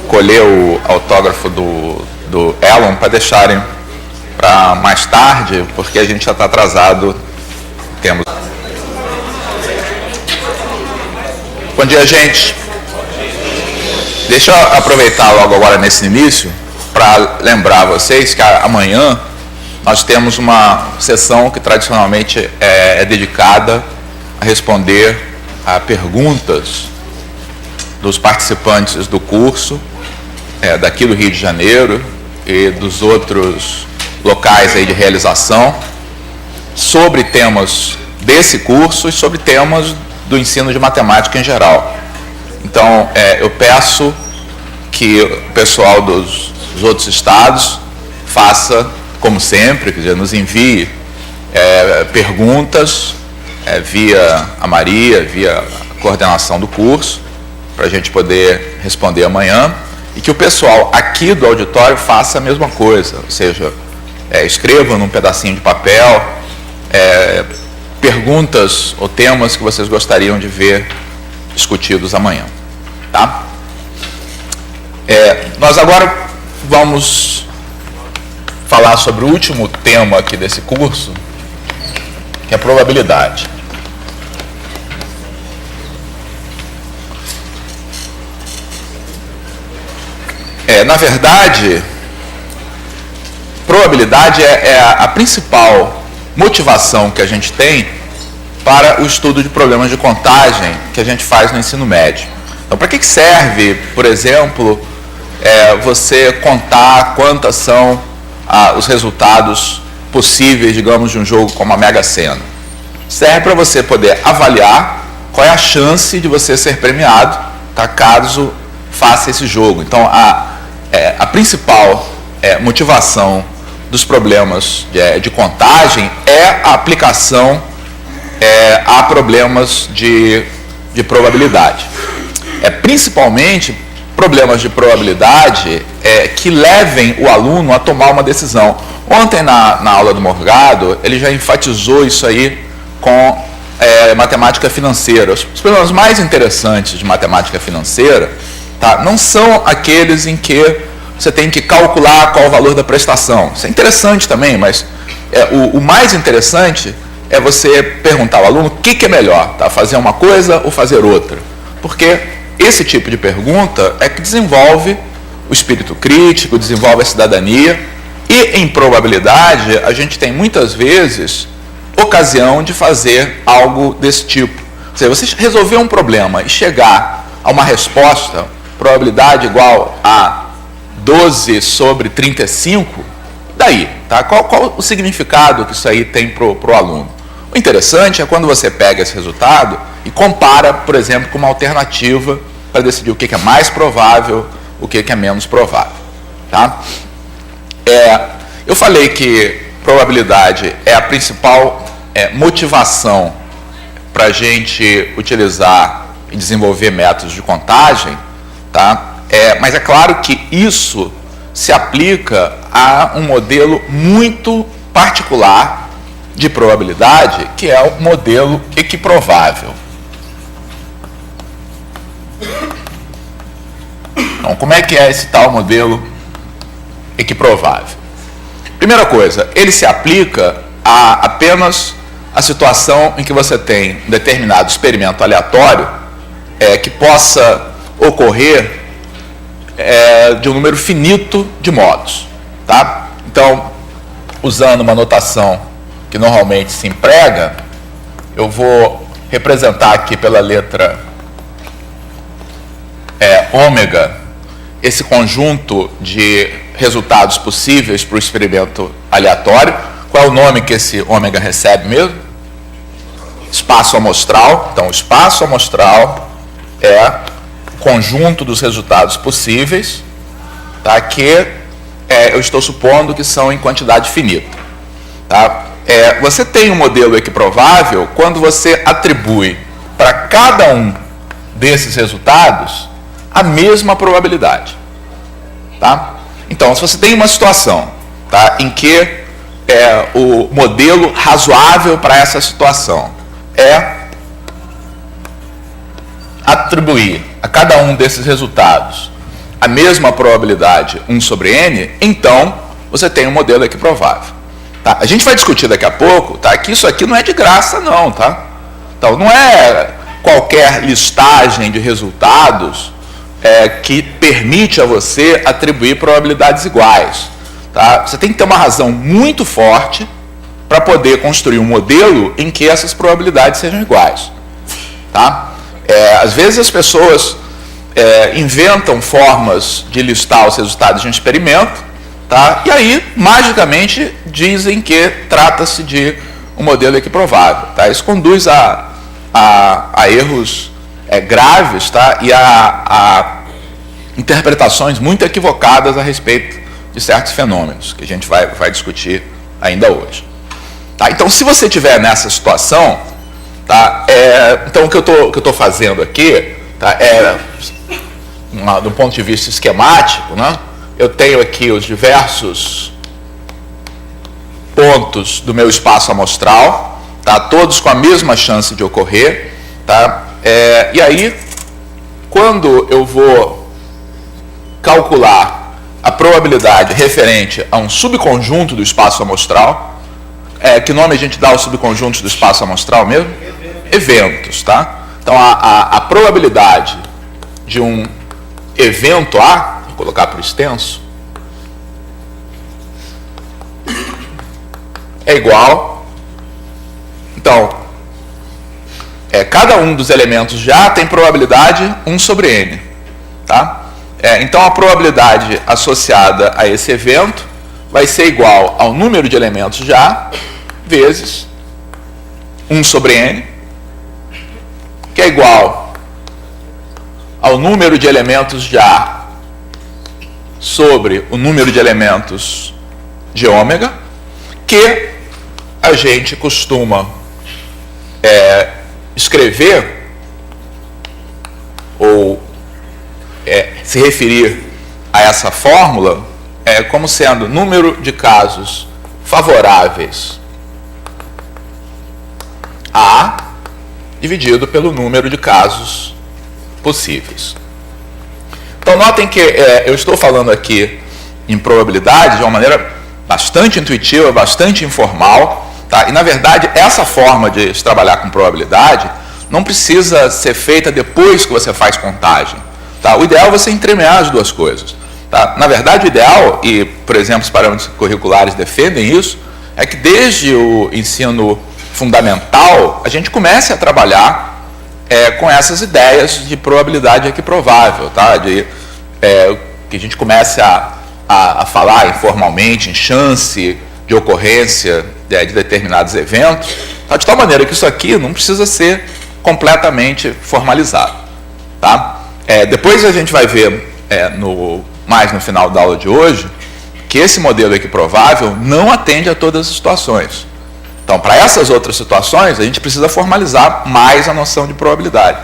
colher o autógrafo do Elon para deixarem para mais tarde, porque a gente já está atrasado. Bom dia, gente. Deixa eu aproveitar logo agora nesse início para lembrar vocês que amanhã nós temos uma sessão que tradicionalmente é dedicada a responder a perguntas dos participantes do curso, daqui do Rio de Janeiro e dos outros locais aí de realização, sobre temas desse curso e sobre temas do ensino de matemática em geral. Então, eu peço que o pessoal dos outros estados faça, como sempre, quer dizer, nos envie perguntas via a Maria, via a coordenação do curso, para a gente poder responder amanhã, e que o pessoal aqui do auditório faça a mesma coisa, ou seja, escrevam num pedacinho de papel perguntas ou temas que vocês gostariam de ver discutidos amanhã, tá? Nós agora vamos falar sobre o último tema aqui desse curso, que é a probabilidade. Na verdade, probabilidade é a principal motivação que a gente tem para o estudo de problemas de contagem que a gente faz no ensino médio. Então, para que serve, por exemplo, você contar quantas são os resultados possíveis, digamos, de um jogo como a Mega Sena? Serve para você poder avaliar qual é a chance de você ser premiado, tá, caso faça esse jogo. Então, a principal motivação dos problemas de contagem é a aplicação a problemas de probabilidade. Principalmente problemas de probabilidade que levem o aluno a tomar uma decisão. Ontem, na aula do Morgado, ele já enfatizou isso aí com matemática financeira. Os problemas mais interessantes de matemática financeira, tá, não são aqueles em que você tem que calcular qual o valor da prestação. Isso é interessante também, mas o mais interessante é você perguntar ao aluno o que é melhor, tá? Fazer uma coisa ou fazer outra. Porque esse tipo de pergunta é que desenvolve o espírito crítico, desenvolve a cidadania, e em probabilidade a gente tem muitas vezes ocasião de fazer algo desse tipo. Ou seja, você resolver um problema e chegar a uma resposta, probabilidade igual a 12 sobre 35, daí, tá? Qual o significado que isso aí tem para o aluno? O interessante é quando você pega esse resultado e compara, por exemplo, com uma alternativa para decidir o que é mais provável, o que é menos provável, tá? Eu falei que probabilidade é a principal motivação para a gente utilizar e desenvolver métodos de contagem, tá? Mas é claro que isso se aplica a um modelo muito particular de probabilidade, que é o modelo equiprovável. Então, como é que é esse tal modelo equiprovável? Primeira coisa, ele se aplica apenas a situação em que você tem um determinado experimento aleatório que possa ocorrer de um número finito de modos, tá? Então, usando uma notação que normalmente se emprega, eu vou representar aqui pela letra ômega esse conjunto de resultados possíveis para o experimento aleatório. Qual é o nome que esse ômega recebe mesmo? Espaço amostral. Então, o espaço amostral é o conjunto dos resultados possíveis, tá, que eu estou supondo que são em quantidade finita. Tá? Você tem um modelo equiprovável quando você atribui para cada um desses resultados a mesma probabilidade. Tá? Então, se você tem uma situação, tá, em que o modelo razoável para essa situação é atribuir a cada um desses resultados a a mesma probabilidade 1 sobre n, então você tem um modelo equiprovável. Tá? A gente vai discutir daqui a pouco, tá, que isso aqui não é de graça não, tá? Então não é qualquer listagem de resultados que permite a você atribuir probabilidades iguais. Tá? Você tem que ter uma razão muito forte para poder construir um modelo em que essas probabilidades sejam iguais. Tá? Às vezes as pessoas inventam formas de listar os resultados de um experimento, tá? E aí, magicamente, dizem que trata-se de um modelo equiprovável. Tá? Isso conduz a erros graves, tá? E a interpretações muito equivocadas a respeito de certos fenômenos, que a gente vai discutir ainda hoje. Tá? Então, se você estiver nessa situação, tá? Então o que eu estou fazendo aqui, tá? Do ponto de vista esquemático, né? Eu tenho aqui os diversos pontos do meu espaço amostral, tá? Todos com a mesma chance de ocorrer. Tá? E aí, quando eu vou calcular a probabilidade referente a um subconjunto do espaço amostral, que nome a gente dá aos subconjuntos do espaço amostral mesmo? Eventos. Tá? Então, a probabilidade de um evento A, vou colocar por extenso, é igual. Então, cada um dos elementos já tem probabilidade 1 sobre n. Tá? Então, a probabilidade associada a esse evento vai ser igual ao número de elementos já vezes 1 sobre n, que é igual ao número de elementos já sobre o número de elementos de ômega, que a gente costuma escrever ou se referir a essa fórmula como sendo número de casos favoráveis a dividido pelo número de casos possíveis. Então notem que eu estou falando aqui em probabilidade de uma maneira bastante intuitiva, bastante informal, tá? E na verdade essa forma de se trabalhar com probabilidade não precisa ser feita depois que você faz contagem. Tá? O ideal é você entremear as duas coisas. Tá? Na verdade o ideal, e por exemplo os parâmetros curriculares defendem isso, é que desde o ensino fundamental a gente comece a trabalhar com essas ideias de probabilidade equiprovável, tá? Que a gente comece a falar informalmente em chance de ocorrência de determinados eventos, tá? De tal maneira que isso aqui não precisa ser completamente formalizado. Tá? Depois a gente vai ver mais no final da aula de hoje que esse modelo equiprovável não atende a todas as situações. Então, para essas outras situações, a gente precisa formalizar mais a noção de probabilidade.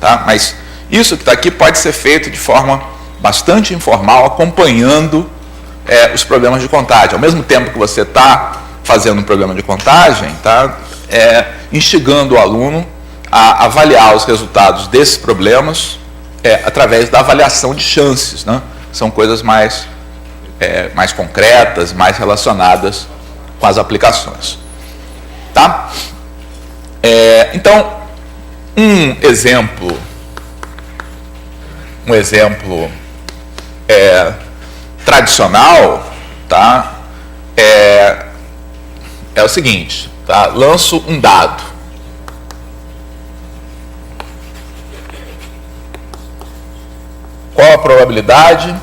Tá? Mas isso que está aqui pode ser feito de forma bastante informal, acompanhando os problemas de contagem. Ao mesmo tempo que você está fazendo um programa de contagem, tá? Instigando o aluno a avaliar os resultados desses problemas através da avaliação de chances. Né? São coisas mais concretas, mais relacionadas com as aplicações. Tá? Então, um exemplo tradicional, tá? É o seguinte, tá? Lanço um dado. Qual a probabilidade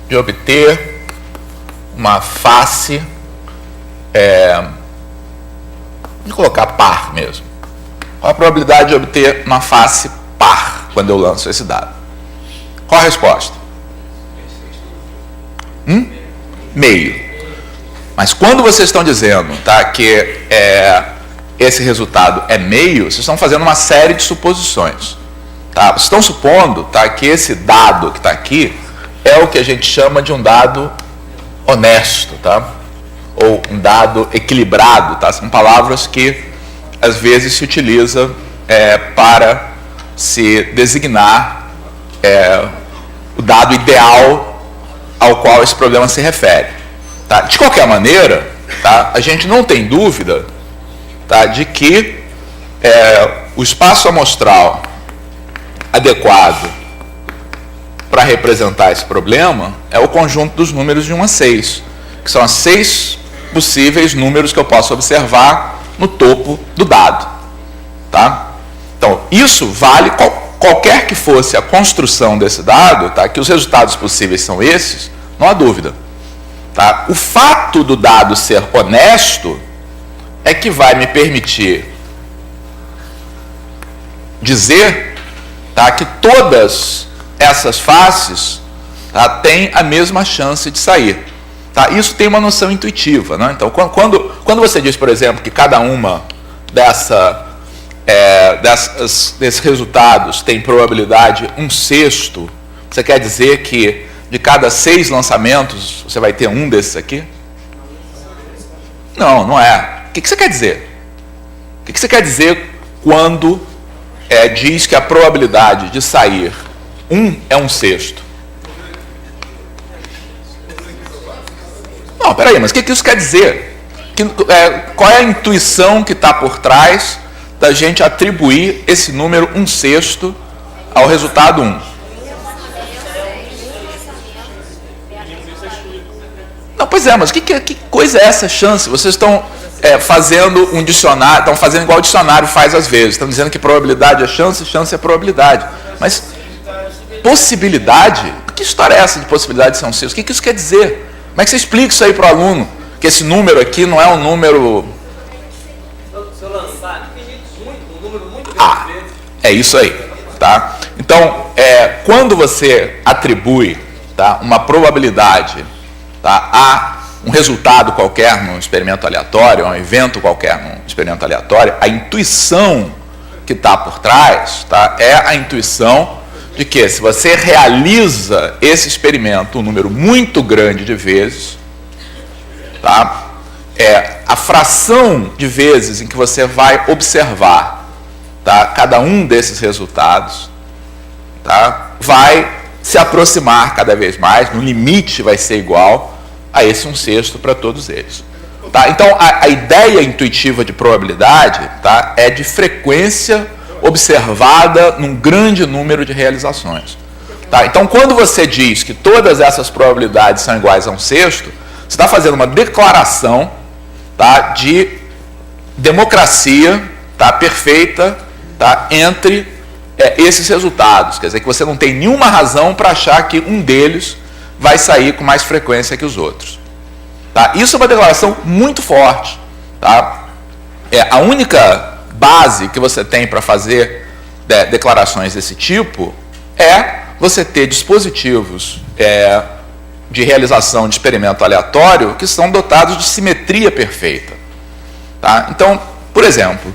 de obter uma face, de colocar par mesmo. Qual a probabilidade de obter uma face par quando eu lanço esse dado? Qual a resposta? Meio. Mas quando vocês estão dizendo, tá, que esse resultado é meio, vocês estão fazendo uma série de suposições. Tá? Vocês estão supondo, tá, que esse dado que está aqui é o que a gente chama de um dado honesto, tá? Ou um dado equilibrado, tá? São palavras que às vezes se utiliza para se designar o dado ideal ao qual esse problema se refere. Tá? De qualquer maneira, tá, a gente não tem dúvida, tá, de que o espaço amostral adequado para representar esse problema é o conjunto dos números de 1 a 6, que são as 6 possíveis números que eu posso observar no topo do dado. Tá? Então, isso vale qualquer que fosse a construção desse dado, tá? Que os resultados possíveis são esses, não há dúvida. Tá? O fato do dado ser honesto é que vai me permitir dizer, tá, que todas essas faces, tá, têm a mesma chance de sair. Tá? Isso tem uma noção intuitiva. Né? Então, quando você diz, por exemplo, que cada uma desses resultados tem probabilidade 1/6, você quer dizer que de cada 6 lançamentos você vai ter um desses aqui? Não, não é. O que você quer dizer? O que você quer dizer quando diz que a probabilidade de sair 1 é 1/6? Não, peraí, mas o que isso quer dizer? Qual é a intuição que está por trás da gente atribuir esse número 1/6 ao resultado 1? Não, pois é, mas que coisa é essa chance? Vocês estão fazendo um dicionário, estão fazendo igual o dicionário faz às vezes, estão dizendo que probabilidade é chance, chance é probabilidade. Mas possibilidade? Que história é essa de possibilidade de ser 1/6? O que isso quer dizer? Como é que você explica isso aí para o aluno? Que esse número aqui não é um número... Se eu lançar um número muito grande vezes... É isso aí. Tá? Então, quando você atribui, tá, uma probabilidade, tá, a um resultado qualquer num experimento aleatório, a um evento qualquer num experimento aleatório, a intuição que está por trás, tá, é a intuição de que se você realiza esse experimento um número muito grande de vezes, tá, a fração de vezes em que você vai observar, tá, cada um desses resultados, tá, vai se aproximar cada vez mais, no limite vai ser igual a esse 1/6 para todos eles. Tá? Então, a ideia intuitiva de probabilidade, tá, é de frequência observada num grande número de realizações. Tá? Então, quando você diz que todas essas probabilidades são iguais a 1/6, você está fazendo uma declaração, tá, de democracia, tá, perfeita, tá, entre esses resultados. Quer dizer que você não tem nenhuma razão para achar que um deles vai sair com mais frequência que os outros. Tá? Isso é uma declaração muito forte. Tá? A única base que você tem para fazer declarações desse tipo é você ter dispositivos de realização de experimento aleatório que são dotados de simetria perfeita. Tá? Então, por exemplo,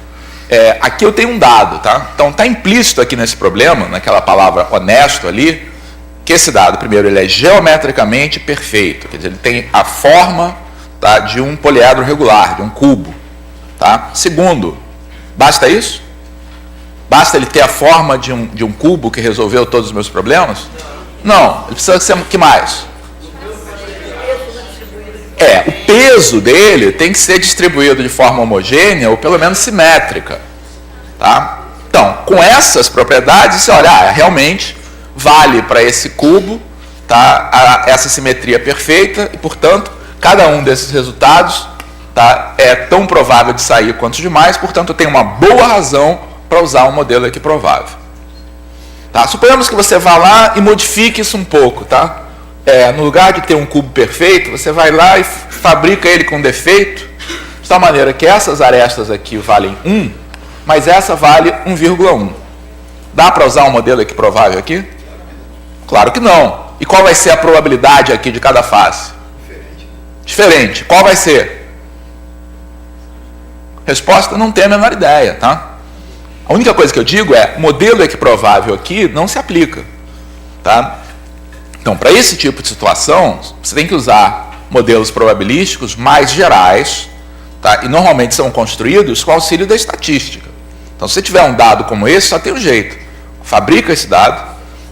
aqui eu tenho um dado. Tá? Então, está implícito aqui nesse problema, naquela palavra honesto ali, que esse dado, primeiro, ele é geometricamente perfeito, quer dizer, ele tem a forma, tá, de um poliedro regular, de um cubo. Tá? Segundo, basta isso? Basta ele ter a forma de um cubo que resolveu todos os meus problemas? Não, ele precisa ser, que mais? O peso dele tem que ser distribuído de forma homogênea ou pelo menos simétrica. Tá? Então, com essas propriedades, você olha, realmente vale para esse cubo, tá, essa simetria perfeita e, portanto, cada um desses resultados, tá, é tão provável de sair quanto os demais, portanto, eu tenho uma boa razão para usar um modelo equiprovável. Tá? Suponhamos que você vá lá e modifique isso um pouco. Tá? No lugar de ter um cubo perfeito, você vai lá e fabrica ele com defeito, de tal maneira que essas arestas aqui valem 1, mas essa vale 1,1. Dá para usar um modelo equiprovável aqui? Claro que não. E qual vai ser a probabilidade aqui de cada face? Diferente. Qual vai ser? Resposta, não tenho a menor ideia. Tá? A única coisa que eu digo é, modelo equiprovável aqui não se aplica. Tá? Então, para esse tipo de situação, você tem que usar modelos probabilísticos mais gerais, tá? E normalmente são construídos com auxílio da estatística. Então, se você tiver um dado como esse, só tem um jeito. fabrica esse dado,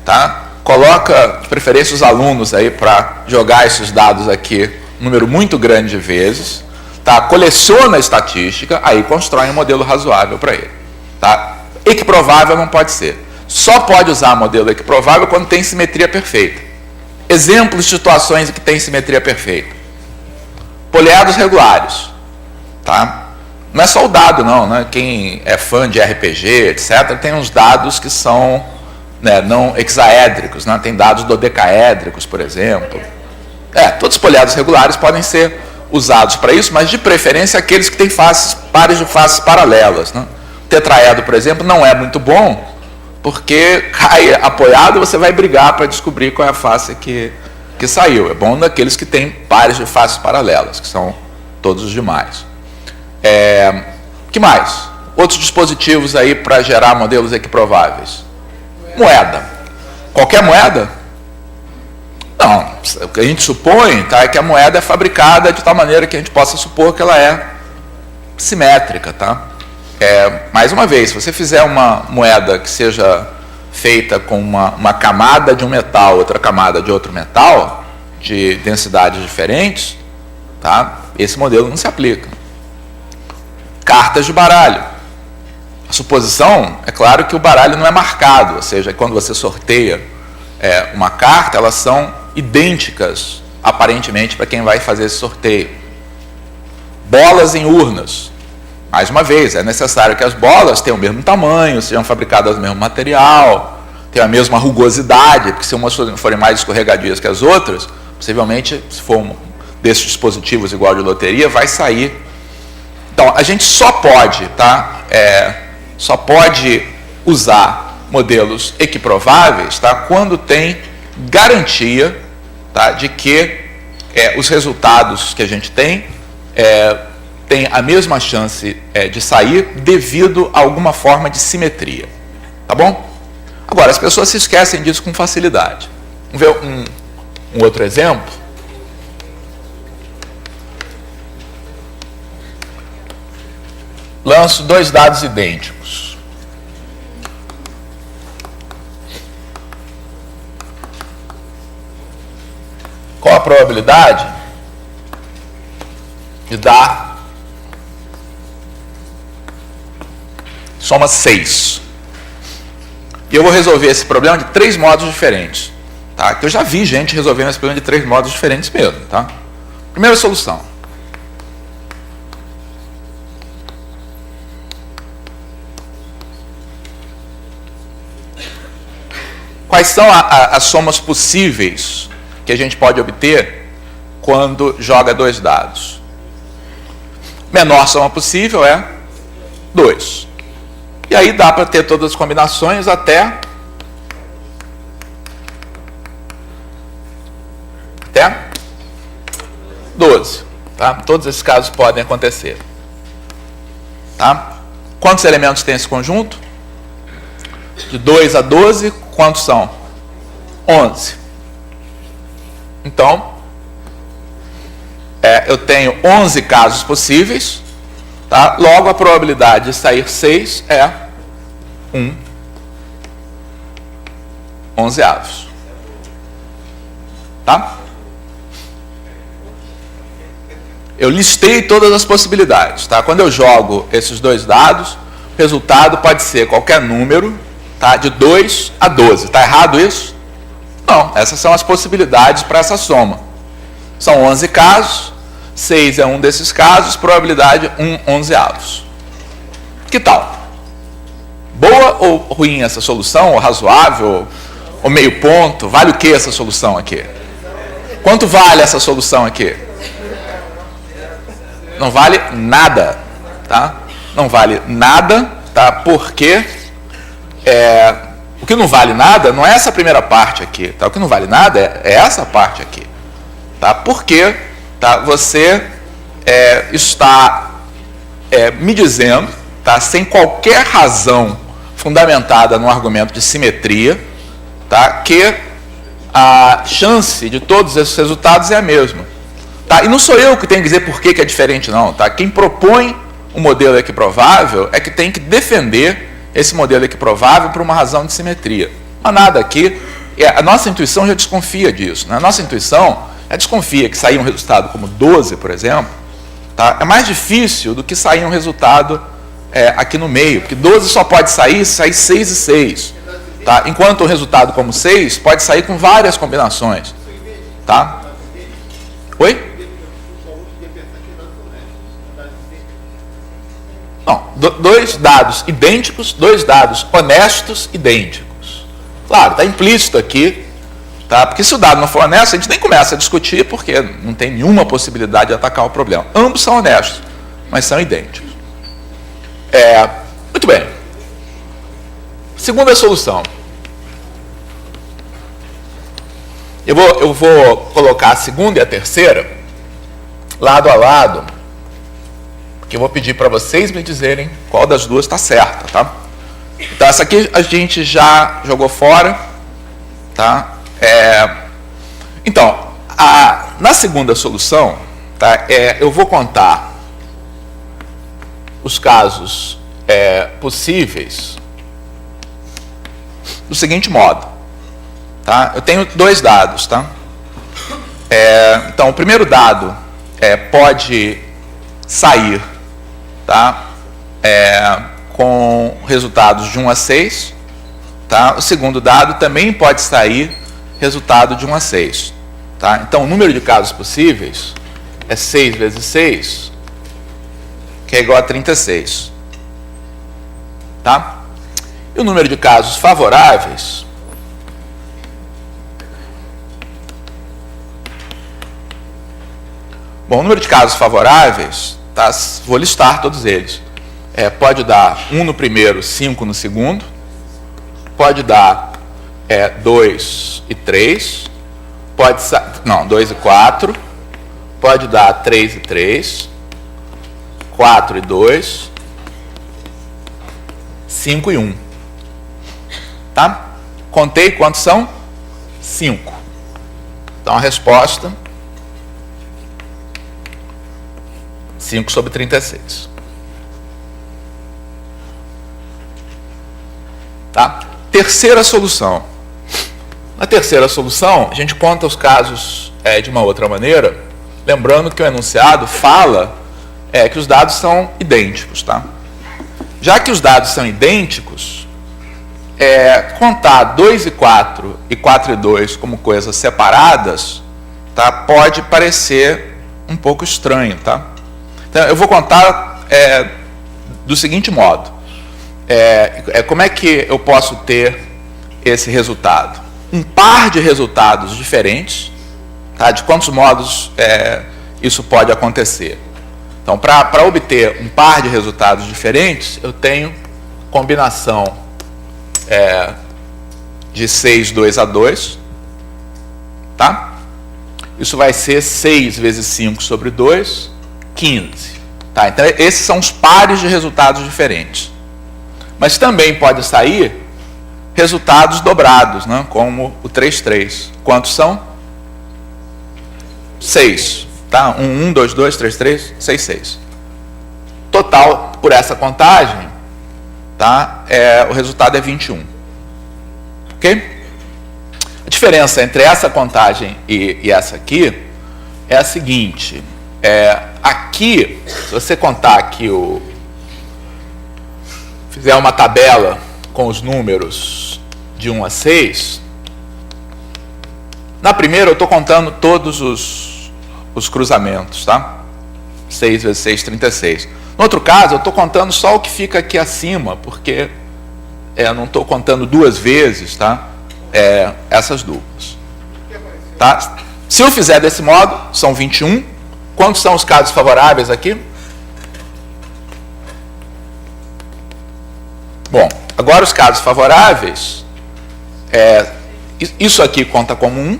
tá? Coloca, de preferência, os alunos aí para jogar esses dados aqui um número muito grande de vezes, tá? Coleciona a estatística, aí constrói um modelo razoável para ele. Tá? Equiprovável não pode ser. Só pode usar modelo equiprovável quando tem simetria perfeita. Exemplos de situações em que tem simetria perfeita. Poliedros regulares. Tá? Não é só o dado, não. Né? Quem é fã de RPG, etc., tem uns dados que são, né, não hexaédricos. Né? Tem dados dodecaédricos, por exemplo. Todos os poliedros regulares podem ser usados para isso, mas de preferência aqueles que têm pares de faces paralelas. Né? O tetraedro, por exemplo, não é muito bom, porque cai apoiado e você vai brigar para descobrir qual é a face que saiu. É bom daqueles que têm pares de faces paralelas, que são todos os demais. Que mais? Outros dispositivos aí para gerar modelos equiprováveis. Moeda. Qualquer moeda? Não. O que a gente supõe, tá, é que a moeda é fabricada de tal maneira que a gente possa supor que ela é simétrica. Tá? Mais uma vez, se você fizer uma moeda que seja feita com uma camada de um metal, outra camada de outro metal, de densidades diferentes, tá? Esse modelo não se aplica. Cartas de baralho. A suposição, é claro que o baralho não é marcado, ou seja, quando você sorteia uma carta, elas são idênticas, aparentemente, para quem vai fazer esse sorteio. Bolas em urnas. Mais uma vez, é necessário que as bolas tenham o mesmo tamanho, sejam fabricadas do mesmo material, tenham a mesma rugosidade, porque se umas forem mais escorregadias que as outras, possivelmente, se for um desses dispositivos igual de loteria, vai sair. Então, a gente só pode, tá? Só pode usar modelos equiprováveis, tá? Quando tem garantia, tá? De que os resultados que a gente tem a mesma chance de sair devido a alguma forma de simetria. Tá bom? Agora, as pessoas se esquecem disso com facilidade. Vamos ver um outro exemplo? Lanço dois dados idênticos. Qual a probabilidade de dar soma 6. E eu vou resolver esse problema de 3 modos diferentes. Tá? Eu já vi gente resolvendo esse problema de 3 modos diferentes mesmo. Tá? Primeira solução. Quais são as somas possíveis que a gente pode obter quando joga 2 dados? Menor soma possível é 2. E aí dá para ter todas as combinações até 12. Tá? Todos esses casos podem acontecer. Tá? Quantos elementos tem esse conjunto? De 2 a 12, quantos são? 11. Então, eu tenho 11 casos possíveis. Tá? Logo, a probabilidade de sair 6 é 1/11. Tá? Eu listei todas as possibilidades. Tá? Quando eu jogo esses 2 dados, o resultado pode ser qualquer número, tá? De 2 a 12. Está errado isso? Não. Essas são as possibilidades para essa soma. São 11 casos. 6 é um desses casos, probabilidade 1/11. Que tal? Boa ou ruim essa solução? Ou razoável? Ou meio ponto? Vale o que essa solução aqui? Quanto vale essa solução aqui? Não vale nada. Tá? Não vale nada, tá? Porque o que não vale nada não é essa primeira parte aqui. Tá? O que não vale nada é essa parte aqui. Tá? Porque tá, você está me dizendo, tá, sem qualquer razão fundamentada no argumento de simetria, tá, que a chance de todos esses resultados é a mesma. Tá? E não sou eu que tenho que dizer por que é diferente, não. Tá? Quem propõe um modelo equiprovável é que tem que defender esse modelo equiprovável por uma razão de simetria. Mas nada aqui, a nossa intuição já desconfia disso. Né? A nossa intuição desconfia que sair um resultado como 12, por exemplo, tá? É mais difícil do que sair um resultado aqui no meio, porque 12 só pode sair se sair 6 e 6. Tá? Enquanto o resultado como 6 pode sair com várias combinações. Tá? Oi? Não, dois dados idênticos, dois dados honestos idênticos. Claro, está implícito aqui, tá? Porque se o dado não for honesto, a gente nem começa a discutir, porque não tem nenhuma possibilidade de atacar o problema. Ambos são honestos, mas são idênticos. Muito bem. Segunda solução. Eu vou colocar a segunda e a terceira lado a lado, que eu vou pedir para vocês me dizerem qual das duas está certa, tá? Então, essa aqui a gente já jogou fora, tá? Então, na segunda solução, tá? Eu vou contar os casos possíveis do seguinte modo, tá? Eu tenho dois dados, tá? Então, o primeiro dado pode sair, tá? Com resultados de 1 a 6, tá? O segundo dado também pode sair resultado de 1 a 6, tá? Então, o número de casos possíveis é 6 vezes 6, que é igual a 36, tá? E o número de casos favoráveis bom, o número de casos favoráveis, tá? Vou listar todos eles. Pode dar 1 no primeiro, 5 no segundo. Pode dar 2 e 3. 2 e 4. Pode dar 3 e 3. 4 e 2. 5 e 1. Tá? Contei quantos são? 5. Então a resposta 5 sobre 36. Tá? Terceira solução. Na terceira solução, a gente conta os casos de uma outra maneira, lembrando que o enunciado fala que os dados são idênticos. Tá? Já que os dados são idênticos, contar 2 e 4 e 4 e 2 como coisas separadas, tá? Pode parecer um pouco estranho. Tá? Então, eu vou contar do seguinte modo. Como é que eu posso ter esse resultado? Um par de resultados diferentes, tá? De quantos modos isso pode acontecer? Então, para obter um par de resultados diferentes, eu tenho combinação de 6, 2 a 2. Tá? Isso vai ser 6 vezes 5 sobre 2, 15. Tá? Então, esses são os pares de resultados diferentes. Mas também pode sair resultados dobrados, né? Como o 3, 3. Quantos são? 6. Tá? 1, 1, 2, 2, 3, 3, 6, 6. Total, por essa contagem, tá? O resultado é 21. Ok? A diferença entre essa contagem e essa aqui é a seguinte. Aqui, se você contar aqui fizer uma tabela com os números de 1 a 6, na primeira eu estou contando todos os cruzamentos, tá? 6 vezes 6, 36. No outro caso, eu estou contando só o que fica aqui acima, porque eu não estou contando duas vezes, tá? Essas duplas. Tá? Se eu fizer desse modo, são 21. Quantos são os casos favoráveis aqui? Bom, agora os casos favoráveis, isso aqui conta como 1,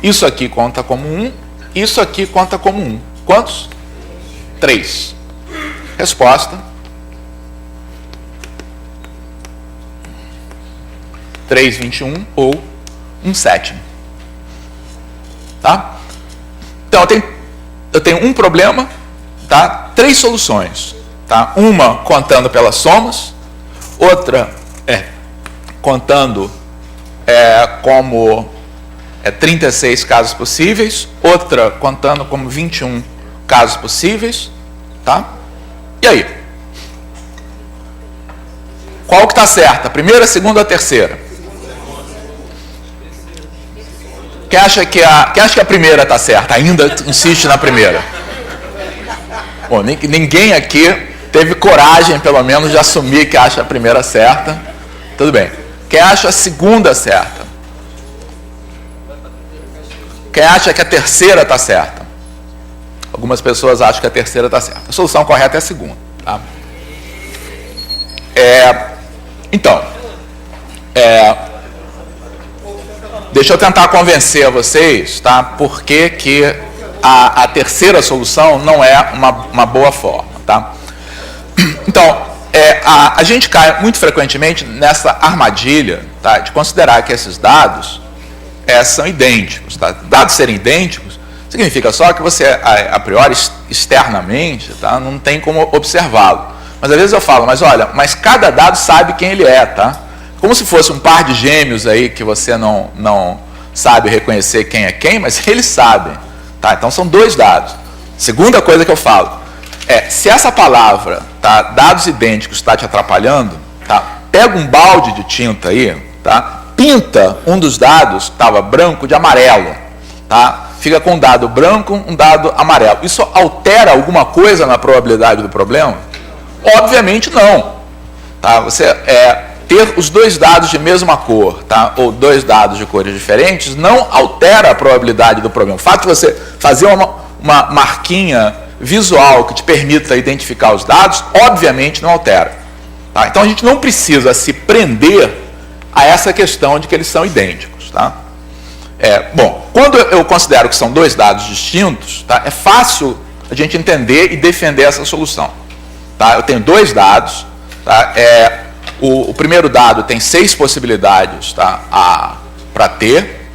isso aqui conta como 1, isso aqui conta como 1. Quantos? 3. Resposta. 3/21 ou 1/7. Tá? Então, eu tenho um problema, tá? 3 soluções. Tá? Uma contando pelas somas, outra contando como 36 casos possíveis, outra contando como 21 casos possíveis, tá? E aí? Qual que está certa? A primeira, a segunda ou a terceira? Quem acha que a primeira está certa? Ainda insiste na primeira? Bom, ninguém aqui teve coragem, pelo menos, de assumir que acha a primeira certa. Tudo bem. Quem acha a segunda certa? Quem acha que a terceira está certa? Algumas pessoas acham que a terceira está certa. A solução correta é a segunda. Tá? Então, deixa eu tentar convencer vocês, tá? Por que a terceira solução não é uma boa forma, tá? Então, a gente cai muito frequentemente nessa armadilha, tá? De considerar que esses dados são idênticos, tá? Dados serem idênticos significa só que você, a priori, externamente, tá? Não tem como observá-lo. Mas às vezes eu falo, mas cada dado sabe quem ele é, tá? Como se fosse um par de gêmeos aí que você não sabe reconhecer quem é quem, mas eles sabem, tá? Então são dois dados. Segunda coisa que eu falo, se essa palavra, tá, dados idênticos, está te atrapalhando, tá? Pega um balde de tinta aí, tá? Pinta um dos dados que estava branco de amarelo, tá? Fica com um dado branco, um dado amarelo. Isso altera alguma coisa na probabilidade do problema? Obviamente não. Tá? Você ter os dois dados de mesma cor, tá? Ou dois dados de cores diferentes, não altera a probabilidade do problema. O fato de você fazer uma marquinha visual que te permita identificar os dados, obviamente não altera. Tá? Então a gente não precisa se prender a essa questão de que eles são idênticos. Tá? Bom, quando eu considero que são dois dados distintos, tá? É fácil a gente entender e defender essa solução. Tá? Eu tenho dois dados, tá? O primeiro dado tem 6 possibilidades, tá? Para ter,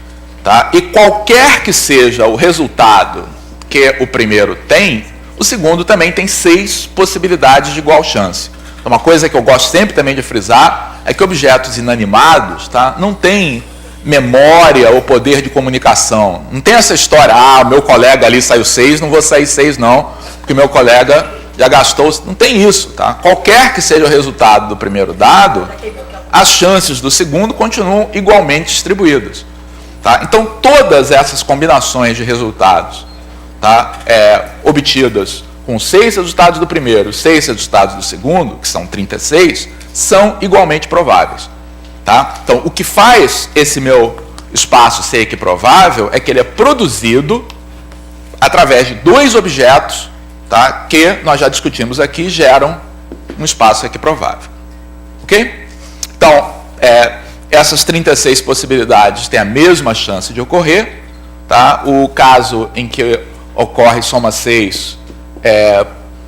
tá? E qualquer que seja o resultado que o primeiro tem, o segundo também tem 6 possibilidades de igual chance. Então, uma coisa que eu gosto sempre também de frisar é que objetos inanimados, tá? Não têm memória ou poder de comunicação. Não tem essa história, o meu colega ali saiu 6, não vou sair 6 não, porque meu colega já gastou. Não tem isso, tá? Qualquer que seja o resultado do primeiro dado, as chances do segundo continuam igualmente distribuídas. Tá? Então, todas essas combinações de resultados, tá? Obtidas com 6 resultados do primeiro, 6 resultados do segundo, que são 36, são igualmente prováveis. Tá? Então, o que faz esse meu espaço ser equiprovável é que ele é produzido através de 2 objetos, tá? Que nós já discutimos aqui, geram um espaço equiprovável. Ok? Então, essas 36 possibilidades têm a mesma chance de ocorrer. Tá? O caso em que ocorre soma 6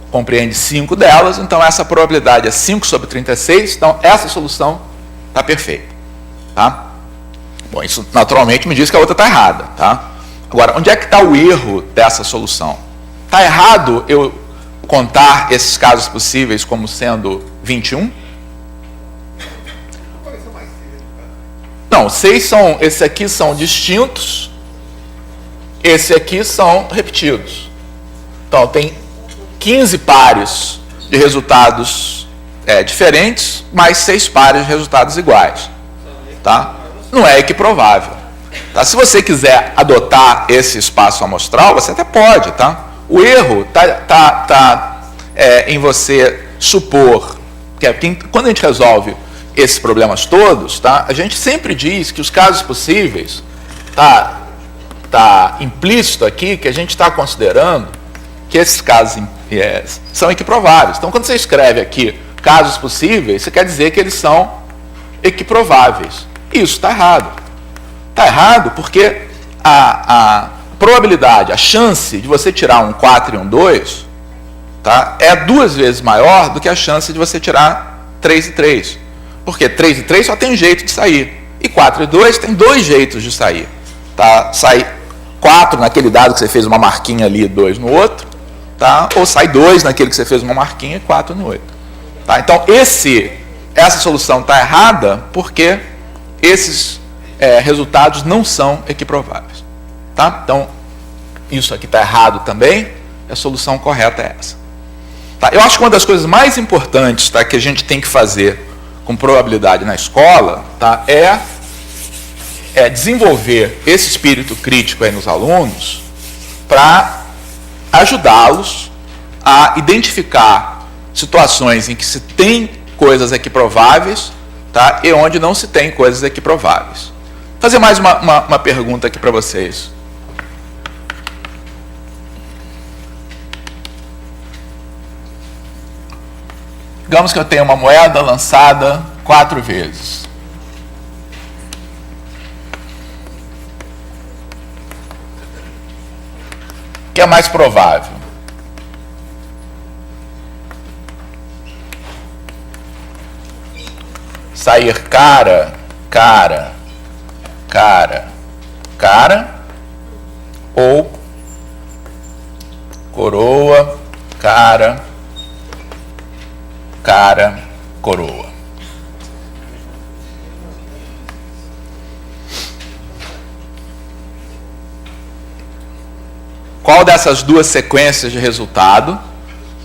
compreende 5 delas, então essa probabilidade é 5 sobre 36, então essa solução está perfeita. Tá? Bom, isso naturalmente me diz que a outra está errada. Tá? Agora, onde é que está o erro dessa solução? Está errado eu contar esses casos possíveis como sendo 21? Não, 6 são, esses aqui são distintos, esse aqui são repetidos. Então, tem 15 pares de resultados diferentes, mais 6 pares de resultados iguais. Tá? Não é equiprovável. Tá? Se você quiser adotar esse espaço amostral, você até pode, tá? O erro está em você supor que quando a gente resolve esses problemas todos, tá? A gente sempre diz que os casos possíveis, tá implícito aqui que a gente está considerando que esses casos são equiprováveis. Então, quando você escreve aqui casos possíveis, você quer dizer que eles são equiprováveis. Isso está errado. Está errado porque a probabilidade, a chance de você tirar um 4 e um 2, tá, é 2 vezes maior do que a chance de você tirar 3 e 3. Porque 3 e 3 só tem um jeito de sair. E 4 e 2 tem 2 jeitos de sair. Tá? Sai 4 naquele dado que você fez uma marquinha ali e 2 no outro. Tá? Ou sai 2 naquele que você fez uma marquinha e 4 no outro. Tá? Então, esse essa solução está errada porque esses resultados não são equiprováveis. Tá? Então, isso aqui está errado também, a solução correta é essa. Tá? Eu acho que uma das coisas mais importantes, tá, que a gente tem que fazer com probabilidade na escola, tá, é desenvolver esse espírito crítico aí nos alunos para ajudá-los a identificar situações em que se tem coisas equiprováveis, tá, e onde não se tem coisas equiprováveis. Vou fazer mais uma pergunta aqui para vocês. Digamos que eu tenho uma moeda lançada 4 vezes. O que é mais provável? Sair cara, cara, cara, cara, ou coroa, cara, cara, coroa. Qual dessas duas sequências de resultado,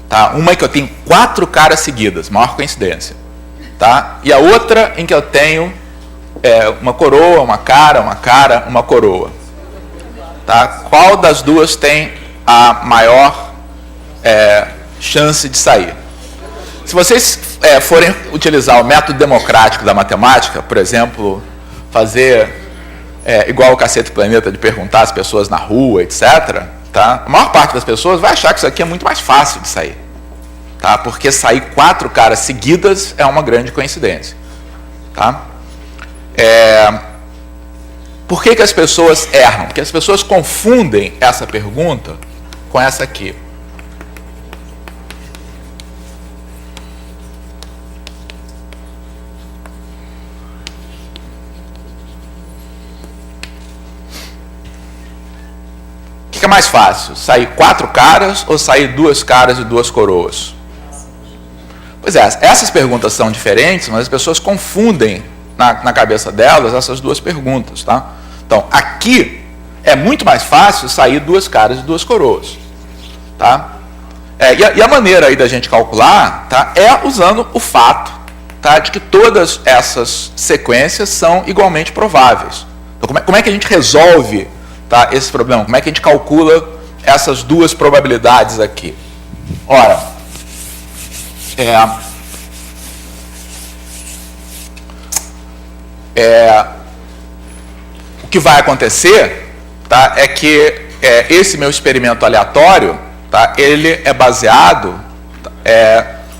tá? Uma é que eu tenho 4 caras seguidas, maior coincidência, tá? E a outra em que eu tenho uma coroa, uma cara, uma coroa, tá? Qual das duas tem a maior chance de sair? Se vocês forem utilizar o método democrático da matemática, por exemplo, fazer igual o Cacete Planeta, de perguntar às pessoas na rua, etc., tá? A maior parte das pessoas vai achar que isso aqui é muito mais fácil de sair, tá? Porque sair 4 caras seguidas é uma grande coincidência, tá? Por que as pessoas erram? Porque as pessoas confundem essa pergunta com essa aqui. O que é mais fácil? Sair 4 caras ou sair 2 caras e 2 coroas? Pois é, essas perguntas são diferentes, mas as pessoas confundem na cabeça delas essas duas perguntas, tá? Então, aqui é muito mais fácil sair 2 caras e 2 coroas, tá? E a maneira aí da gente calcular, tá, é usando o fato, tá, de que todas essas sequências são igualmente prováveis. Então, como é que a gente resolve, tá, esse problema? Como é que a gente calcula essas duas probabilidades aqui? Ora, o que vai acontecer, tá, é que esse meu experimento aleatório, tá, ele é baseado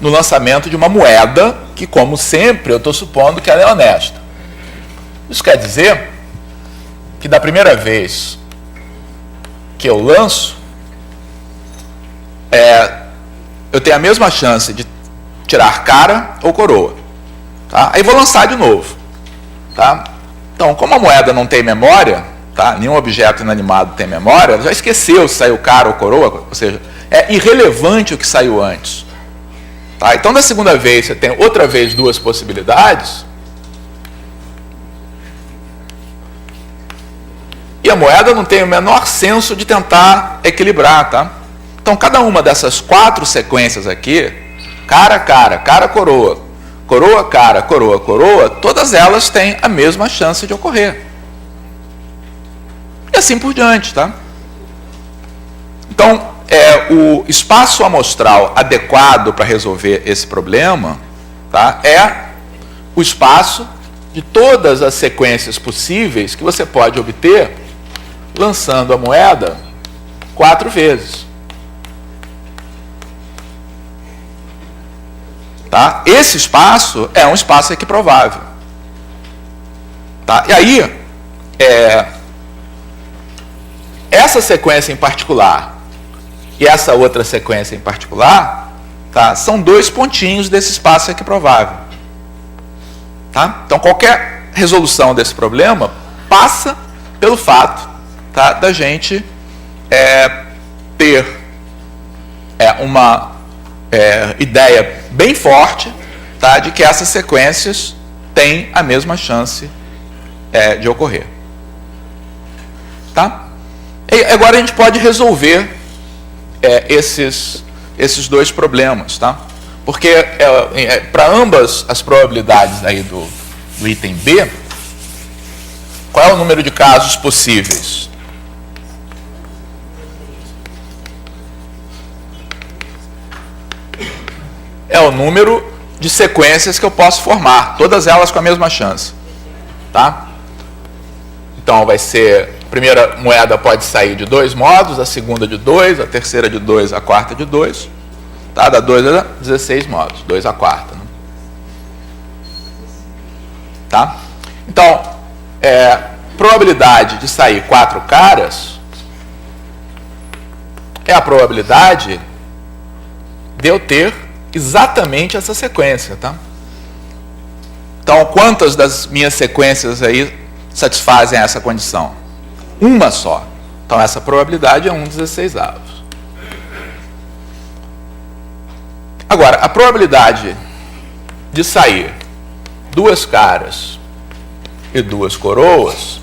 no lançamento de uma moeda que, como sempre, eu estou supondo que ela é honesta. Isso quer dizer que da primeira vez que eu lanço, eu tenho a mesma chance de tirar cara ou coroa, tá? Aí vou lançar de novo, tá? Então, como a moeda não tem memória, tá? Nenhum objeto inanimado tem memória, ela já esqueceu se saiu cara ou coroa, ou seja, é irrelevante o que saiu antes, tá? Então, da segunda vez, você tem outra vez 2 possibilidades, e a moeda não tem o menor senso de tentar equilibrar, tá? Então, cada uma dessas 4 sequências aqui, cara, cara, cara, coroa, coroa, cara, coroa, coroa, todas elas têm a mesma chance de ocorrer. E assim por diante, tá? Então, o espaço amostral adequado para resolver esse problema, tá, é o espaço de todas as sequências possíveis que você pode obter lançando a moeda 4 vezes. Tá? Esse espaço é um espaço equiprovável. Tá? E aí, essa sequência em particular e essa outra sequência em particular, tá, são 2 pontinhos desse espaço equiprovável. Tá? Então, qualquer resolução desse problema passa pelo fato, tá, da gente ter uma ideia bem forte tá, de que essas sequências têm a mesma chance de ocorrer. Tá? E agora a gente pode resolver esses dois problemas, tá? Porque para ambas as probabilidades aí do item B, qual é o número de casos possíveis? É o número de sequências que eu posso formar, todas elas com a mesma chance. Tá? Então vai ser, a primeira moeda pode sair de 2 modos, a segunda de 2, a terceira de 2, a quarta de 2. Tá? Dá 2 a 16 modos, 2 a quarta. Né? Tá? Então, probabilidade de sair 4 caras é a probabilidade de eu ter exatamente essa sequência, tá? Então, quantas das minhas sequências aí satisfazem essa condição? Uma só. Então, essa probabilidade é 1/16. Agora, a probabilidade de sair 2 caras e 2 coroas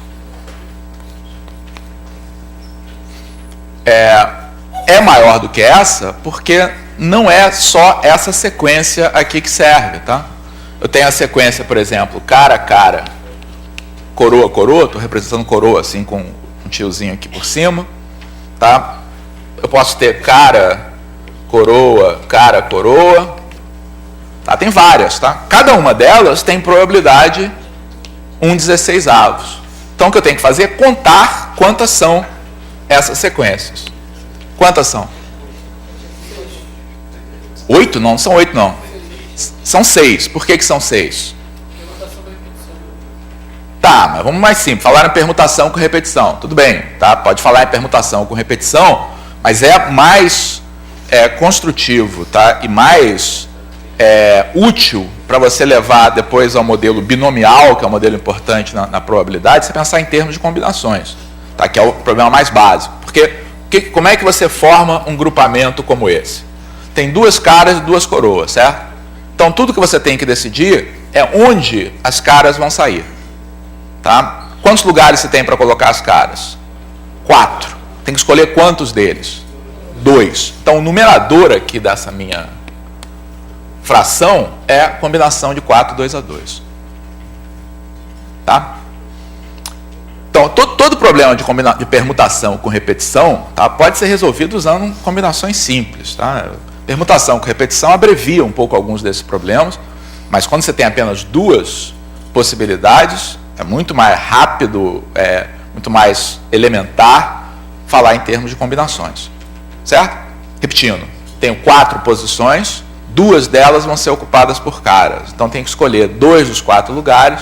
é maior do que essa, porque não é só essa sequência aqui que serve, tá? Eu tenho a sequência, por exemplo, cara, cara, coroa, coroa, estou representando coroa assim com um tiozinho aqui por cima, tá? Eu posso ter cara, coroa, tá? Tem várias, tá? Cada uma delas tem probabilidade 1/16. Então o que eu tenho que fazer é contar quantas são essas sequências. Quantas são? 8? Não são 8, não. São 6. Por que são 6? Tá, mas vamos mais simples. Falar em permutação com repetição. Tudo bem, tá? Pode falar em permutação com repetição, mas é mais construtivo, tá? E mais útil para você levar depois ao modelo binomial, que é um modelo importante na probabilidade, você pensar em termos de combinações, tá? Que é o problema mais básico. Porque como é que você forma um grupamento como esse? Tem 2 caras e 2 coroas, certo? Então, tudo que você tem que decidir é onde as caras vão sair. Tá? Quantos lugares você tem para colocar as caras? 4. Tem que escolher quantos deles? 2. Então, o numerador aqui dessa minha fração é a combinação de 4, 2 a 2. Tá? Então, todo problema de permutação com repetição, tá, pode ser resolvido usando combinações simples. Tá? Permutação com repetição abrevia um pouco alguns desses problemas, mas quando você tem apenas 2 possibilidades, é muito mais rápido, muito mais elementar falar em termos de combinações. Certo? Repetindo, tenho 4 posições, 2 delas vão ser ocupadas por caras. Então, tenho que escolher 2 dos 4 lugares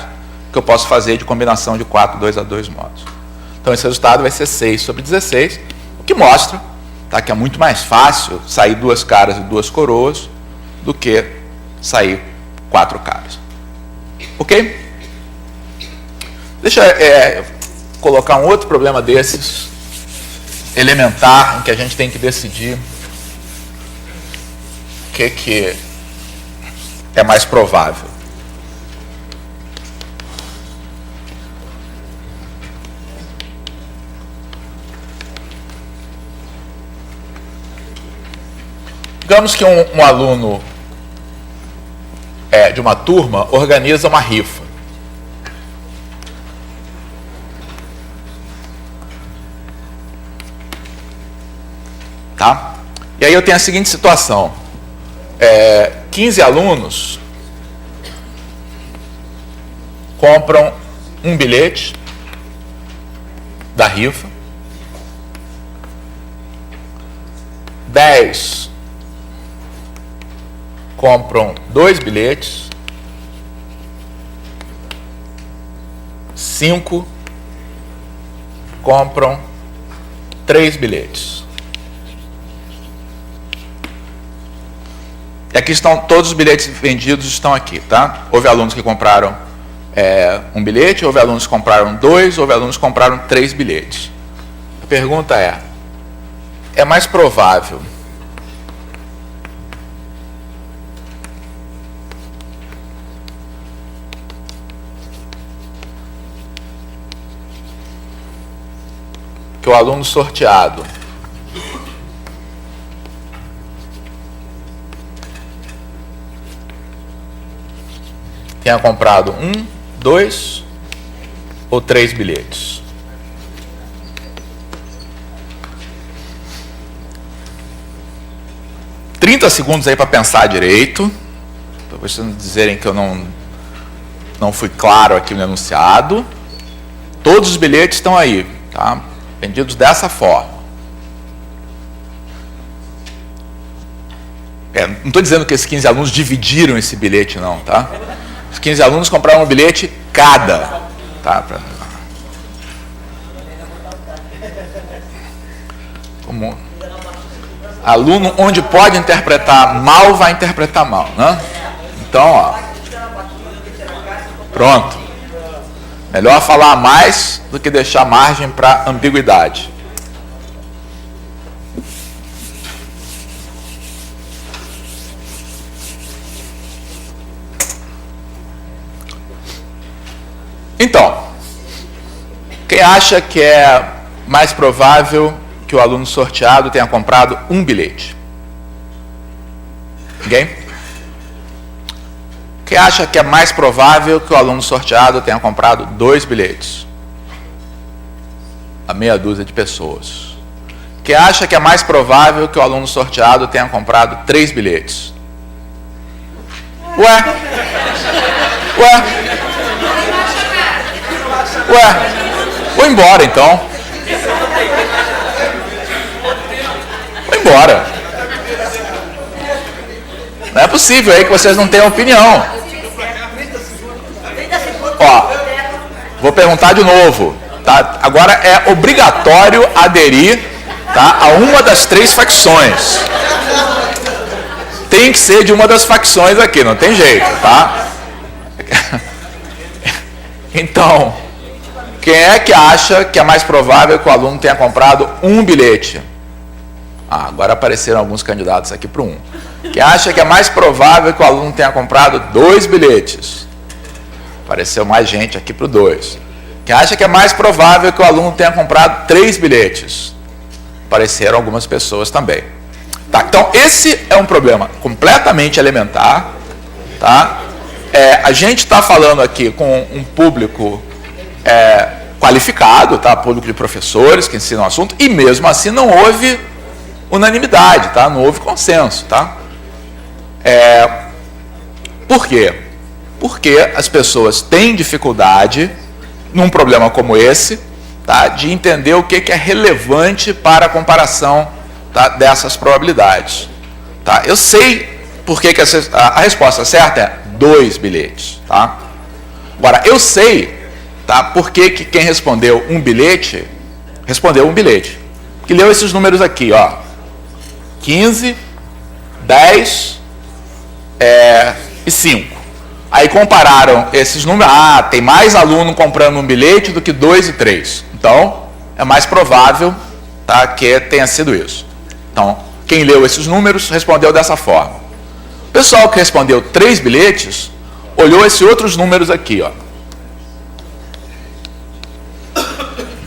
que eu posso fazer de combinação de 4, 2 a 2 modos. Então, esse resultado vai ser 6/16, o que mostra, tá, que é muito mais fácil sair 2 caras e 2 coroas do que sair 4 caras. Ok? Deixa eu colocar um outro problema desses, elementar, em que a gente tem que decidir o que é mais provável. Digamos que um aluno de uma turma organiza uma rifa. Tá? E aí eu tenho a seguinte situação. 15 alunos compram um bilhete da rifa. 10 compram 2 bilhetes. 5 compram 3 bilhetes. E aqui estão todos os bilhetes vendidos, estão aqui, tá? Houve alunos que compraram um bilhete, houve alunos que compraram 2, houve alunos que compraram 3 bilhetes. A pergunta é mais provável que o aluno sorteado tenha comprado 1, 2 ou 3 bilhetes? Trinta segundos aí para pensar direito, para vocês não dizerem que eu não fui claro aqui no enunciado. Todos os bilhetes estão aí, tá? Vendidos dessa forma. Não estou dizendo que esses 15 alunos dividiram esse bilhete, não, tá? Os 15 alunos compraram um bilhete cada, tá? Como aluno, onde pode interpretar mal, vai interpretar mal, né? Então, ó, pronto. Melhor falar mais do que deixar margem para ambiguidade. Então, quem acha que é mais provável que o aluno sorteado tenha comprado um bilhete? Ninguém? Quem acha que é mais provável que o aluno sorteado tenha comprado 2 bilhetes? A meia dúzia de pessoas. Quem acha que é mais provável que o aluno sorteado tenha comprado 3 bilhetes? Ué? Vou embora então. Vou embora. Não é possível aí que vocês não tenham opinião. Ó, vou perguntar de novo, tá? Agora é obrigatório aderir, tá, a uma das 3 facções. Tem que ser de uma das facções aqui, não tem jeito, tá? Então, quem é que acha que é mais provável que o aluno tenha comprado um bilhete? Agora apareceram alguns candidatos aqui para 1. Quem acha que é mais provável que o aluno tenha comprado 2 bilhetes? Apareceu mais gente aqui para o 2. Quem acha que é mais provável que o aluno tenha comprado 3 bilhetes? Apareceram algumas pessoas também. Tá, então esse é um problema completamente elementar, tá? A gente está falando aqui com um público qualificado, tá? Público de professores que ensinam o assunto, e mesmo assim não houve unanimidade, tá? Não houve consenso, tá? Por quê? Porque as pessoas têm dificuldade, num problema como esse, tá? De entender o que é relevante para a comparação, tá, dessas probabilidades. Tá? Eu sei por que a resposta certa é 2 bilhetes. Tá? Agora, eu sei, tá, por que quem respondeu um bilhete, respondeu um bilhete. Que leu esses números aqui, ó. 15, 10 e 5. Aí compararam esses números. Tem mais aluno comprando um bilhete do que 2 e 3. Então, é mais provável, tá, que tenha sido isso. Então, quem leu esses números respondeu dessa forma. O pessoal que respondeu 3 bilhetes, olhou esses outros números aqui, ó.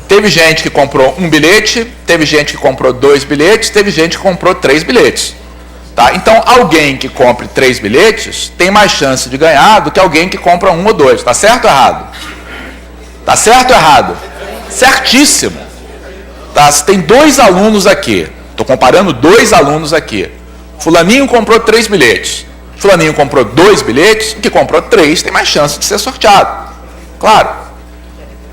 Teve gente que comprou um bilhete, teve gente que comprou 2 bilhetes, teve gente que comprou 3 bilhetes. Tá? Então, alguém que compre 3 bilhetes tem mais chance de ganhar do que alguém que compra 1 ou 2. Tá certo ou errado? Tá certo ou errado? Certíssimo. Tá? Se tem 2 alunos aqui, estou comparando 2 alunos aqui. Fulaninho comprou 3 bilhetes. Fulaninho comprou 2 bilhetes, o que comprou 3 tem mais chance de ser sorteado. Claro.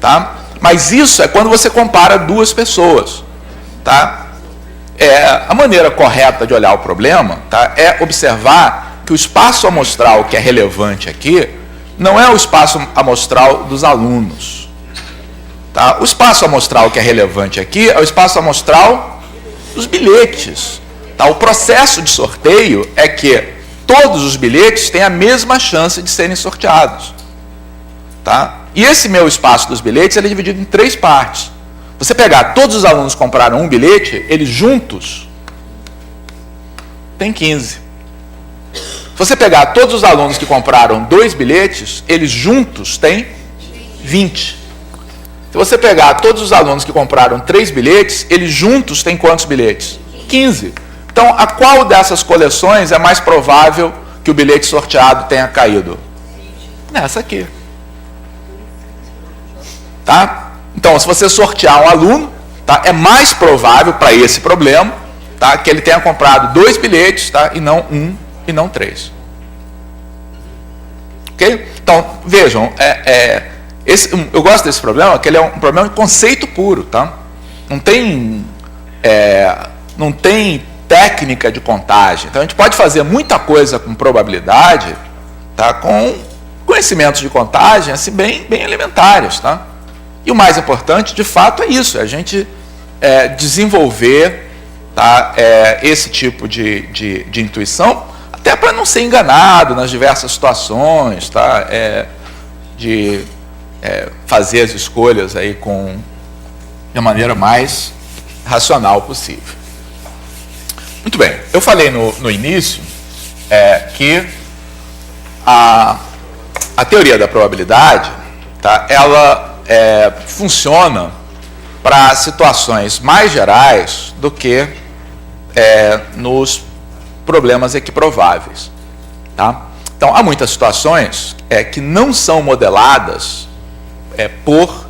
Tá? Mas isso é quando você compara 2 pessoas. Tá? A maneira correta de olhar o problema, tá, é observar que o espaço amostral que é relevante aqui não é o espaço amostral dos alunos. Tá? O espaço amostral que é relevante aqui é o espaço amostral dos bilhetes. Tá? O processo de sorteio é que todos os bilhetes têm a mesma chance de serem sorteados. Tá? E esse meu espaço dos bilhetes ele é dividido em 3 partes. Você pegar todos os alunos que compraram um bilhete, eles juntos tem 15. Se você pegar todos os alunos que compraram 2 bilhetes, eles juntos têm 20. Se você pegar todos os alunos que compraram 3 bilhetes, eles juntos têm quantos bilhetes? 15. Então, a qual dessas coleções é mais provável que o bilhete sorteado tenha caído? Nessa aqui. Tá? Então, se você sortear um aluno, tá, é mais provável para esse problema, tá, que ele tenha comprado 2 bilhetes, tá, e não 1 e não 3. Ok? Então, vejam, eu gosto desse problema, porque ele é um problema de conceito puro. Tá? Não tem técnica de contagem. Então, a gente pode fazer muita coisa com probabilidade, tá, com conhecimentos de contagem assim, bem elementares. Tá? E o mais importante, de fato, é isso, é a gente desenvolver, tá, esse tipo de intuição, até para não ser enganado nas diversas situações, tá, de fazer as escolhas aí da maneira mais racional possível. Muito bem, eu falei no início que a teoria da probabilidade, tá, ela funciona para situações mais gerais do que nos problemas equiprováveis. Tá? Então, há muitas situações que não são modeladas por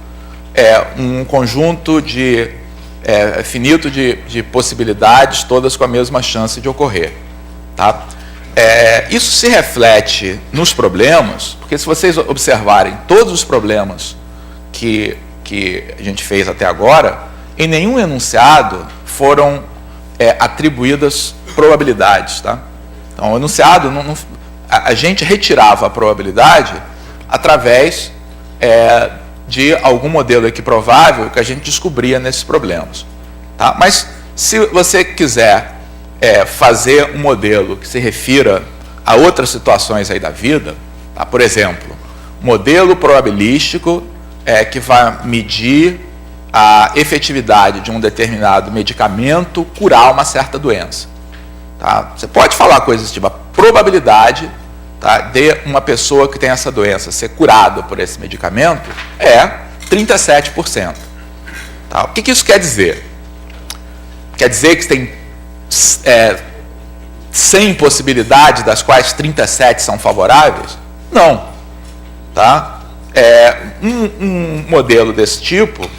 um conjunto finito de possibilidades, todas com a mesma chance de ocorrer. Tá? Isso se reflete nos problemas, porque se vocês observarem todos os problemas que a gente fez até agora, em nenhum enunciado foram atribuídas probabilidades. Tá? Então, o enunciado, a gente retirava a probabilidade através de algum modelo equiprovável que a gente descobria nesses problemas. Tá? Mas, se você quiser fazer um modelo que se refira a outras situações aí da vida, tá? Por exemplo, modelo probabilístico que vai medir a efetividade de um determinado medicamento curar uma certa doença. Tá? Você pode falar coisas tipo a probabilidade, tá, de uma pessoa que tem essa doença ser curada por esse medicamento é 37%. Tá? O que isso quer dizer? Quer dizer que tem 100 possibilidades, das quais 37 são favoráveis? Não. Tá? Um modelo desse tipo,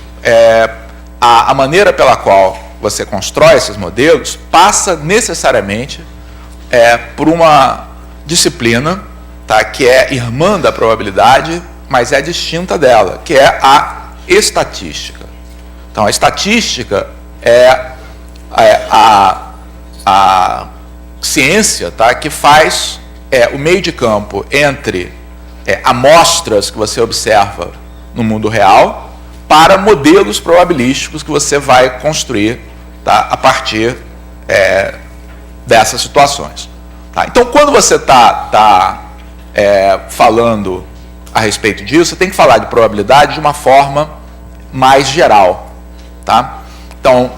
a maneira pela qual você constrói esses modelos passa necessariamente por uma disciplina, tá, que é irmã da probabilidade, mas é distinta dela, que é a estatística. Então, a estatística é a ciência, tá, que faz o meio de campo entre amostras que você observa no mundo real para modelos probabilísticos que você vai construir, tá, a partir dessas situações. Tá? Então, quando você está falando a respeito disso, você tem que falar de probabilidade de uma forma mais geral. Tá? Então,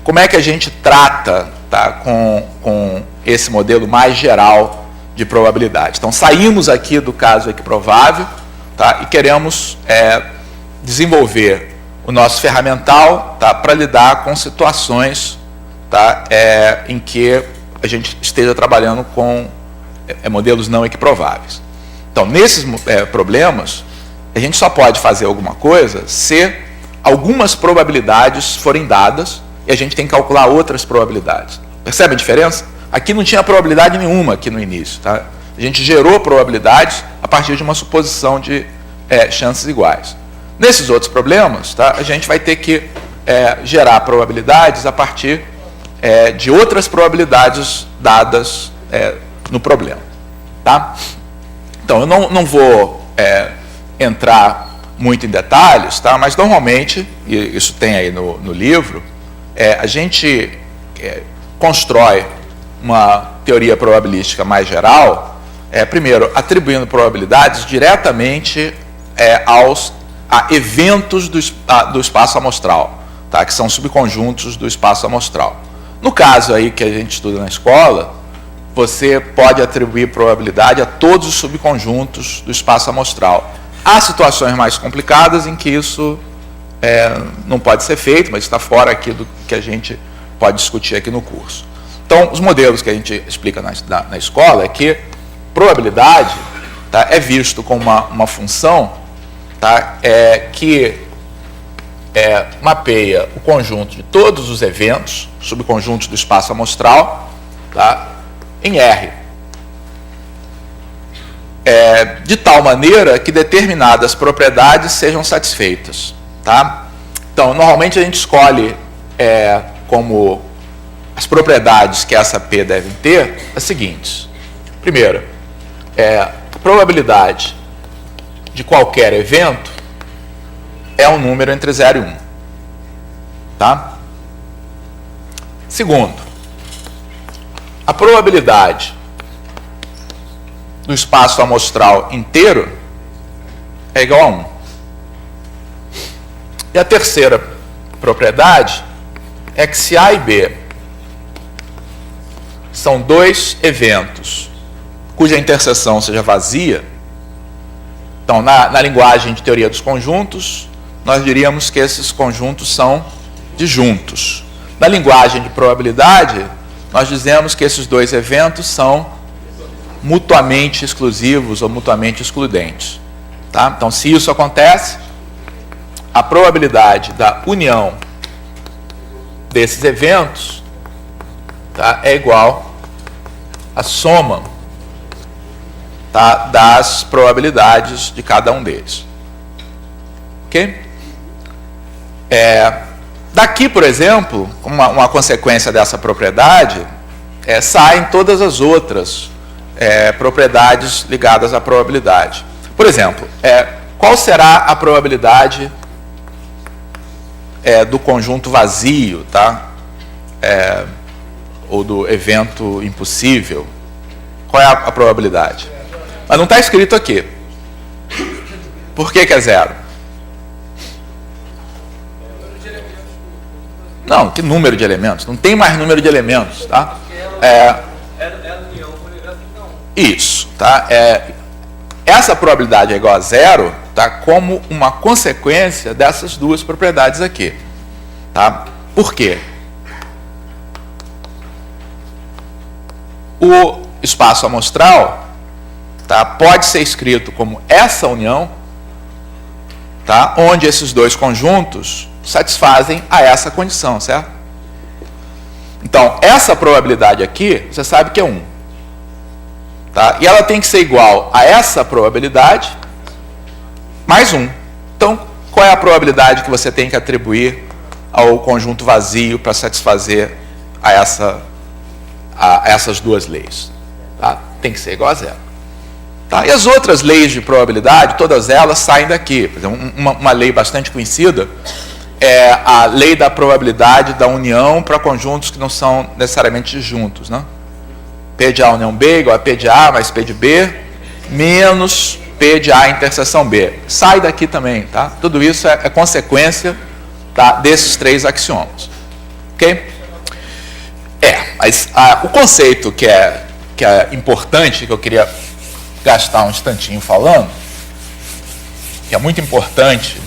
como é que a gente trata, tá, com esse modelo mais geral de probabilidade? Então, saímos aqui do caso equiprovável, tá, e queremos desenvolver o nosso ferramental, tá, para lidar com situações, tá, em que a gente esteja trabalhando com modelos não equiprováveis. Então, nesses problemas, a gente só pode fazer alguma coisa se algumas probabilidades forem dadas e a gente tem que calcular outras probabilidades. Percebe a diferença? Aqui não tinha probabilidade nenhuma aqui no início. Tá? A gente gerou probabilidades a partir de uma suposição de chances iguais. Nesses outros problemas, tá, a gente vai ter que gerar probabilidades a partir de outras probabilidades dadas no problema. Tá? Então, eu não vou entrar muito em detalhes, tá? Mas normalmente, e isso tem aí no livro, a gente constrói uma teoria probabilística mais geral, primeiro, atribuindo probabilidades diretamente a eventos do espaço amostral, tá? Que são subconjuntos do espaço amostral. No caso aí que a gente estuda na escola, você pode atribuir probabilidade a todos os subconjuntos do espaço amostral. Há situações mais complicadas em que isso não pode ser feito, mas está fora aqui do que a gente pode discutir aqui no curso. Então, os modelos que a gente explica na escola é que probabilidade, tá, é visto como uma função, tá, que mapeia o conjunto de todos os eventos, subconjuntos do espaço amostral, tá, em R. De tal maneira que determinadas propriedades sejam satisfeitas. Tá? Então, normalmente a gente escolhe como as propriedades que essa P deve ter as seguintes. Primeiro, a probabilidade de qualquer evento é um número entre 0 e 1. Tá? Segundo, a probabilidade do espaço amostral inteiro é igual a 1. E a terceira propriedade é que se A e B são dois eventos cuja interseção seja vazia, então na linguagem de teoria dos conjuntos, nós diríamos que esses conjuntos são disjuntos. Na linguagem de probabilidade, nós dizemos que esses dois eventos são mutuamente exclusivos ou mutuamente excludentes. Tá? Então, se isso acontece, a probabilidade da união desses eventos, tá, é igual à soma, tá, das probabilidades de cada um deles. Ok? Daqui, por exemplo, uma consequência dessa propriedade, saem todas as outras propriedades ligadas à probabilidade. Por exemplo, qual será a probabilidade do conjunto vazio, tá? Ou do evento impossível? Qual é a probabilidade? Mas não está escrito aqui. Por que é 0? Não, que número de elementos? Não tem mais número de elementos, tá? Isso, tá? Essa probabilidade é igual a 0, tá? Como uma consequência dessas duas propriedades aqui, tá? Por quê? O espaço amostral, tá, pode ser escrito como essa união, tá, onde esses dois conjuntos satisfazem a essa condição, certo? Então, essa probabilidade aqui, você sabe que é 1. Tá? E ela tem que ser igual a essa probabilidade mais 1. Então, qual é a probabilidade que você tem que atribuir ao conjunto vazio para satisfazer a essas duas leis? Tá? Tem que ser igual a 0. Tá? E as outras leis de probabilidade, todas elas saem daqui. Por exemplo, uma lei bastante conhecida é a lei da probabilidade da união para conjuntos que não são necessariamente juntos, né? P de A união B igual a P de A mais P de B menos P de A interseção B. Sai daqui também, tá? Tudo isso é consequência, tá, desses três axiomas. Ok? Mas o conceito que é importante, que eu queria gastar um instantinho falando, que é muito importante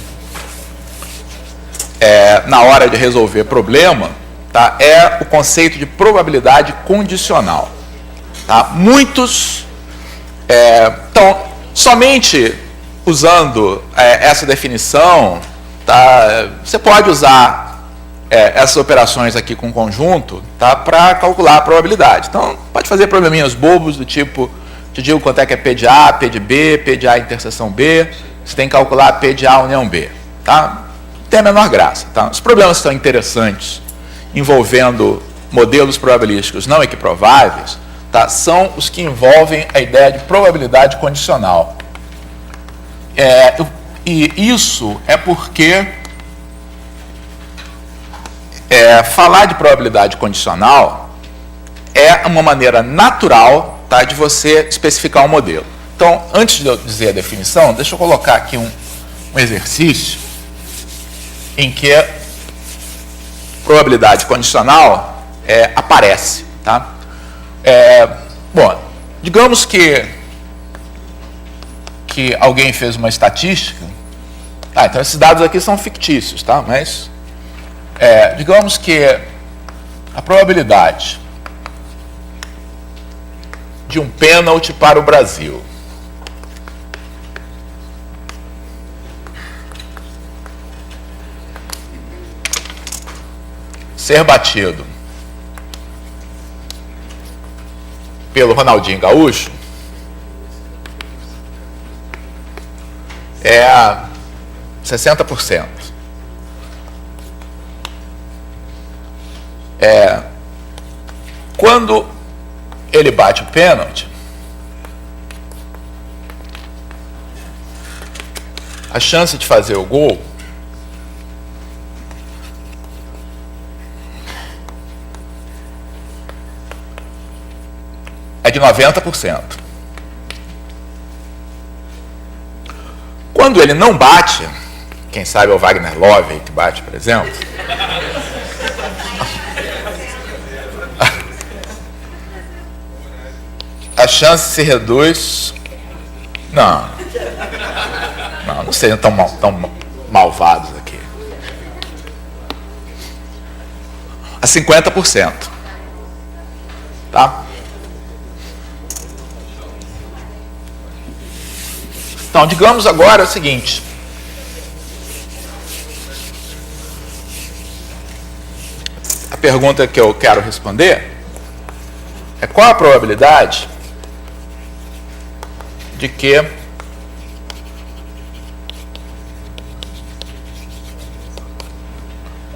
na hora de resolver problema, tá, é o conceito de probabilidade condicional. Tá? Muitos, então, somente usando essa definição, tá, você pode usar essas operações aqui com conjunto, tá, para calcular a probabilidade. Então, pode fazer probleminhas bobos do tipo, te digo quanto é que é P de A, P de B, P de A interseção B, você tem que calcular P de A união B. Tá? Não tem a menor graça. Tá? Os problemas que são interessantes, envolvendo modelos probabilísticos não equiprováveis, tá, são os que envolvem a ideia de probabilidade condicional. E isso é porque falar de probabilidade condicional é uma maneira natural, tá, de você especificar um modelo. Então, antes de eu dizer a definição, deixa eu colocar aqui um exercício em que a probabilidade condicional aparece. Tá? Bom, digamos que alguém fez uma estatística Tá, então esses dados aqui são fictícios, tá? Mas digamos que a probabilidade de um pênalti para o Brasil ser batido pelo Ronaldinho Gaúcho é 60%. Quando ele bate o pênalti, a chance de fazer o gol é de 90%. Quando ele não bate, quem sabe é o Wagner Love que bate, por exemplo, a chance se reduz. Não sejam tão malvados aqui. A 50%. Tá? Então, digamos agora o seguinte. A pergunta que eu quero responder é qual a probabilidade de que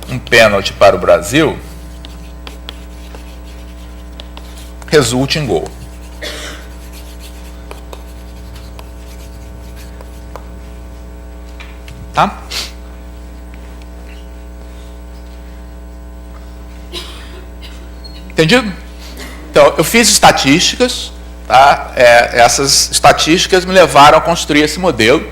um pênalti para o Brasil resulte em gol. Tá? Entendido? Então, eu fiz estatísticas, tá? Essas estatísticas me levaram a construir esse modelo.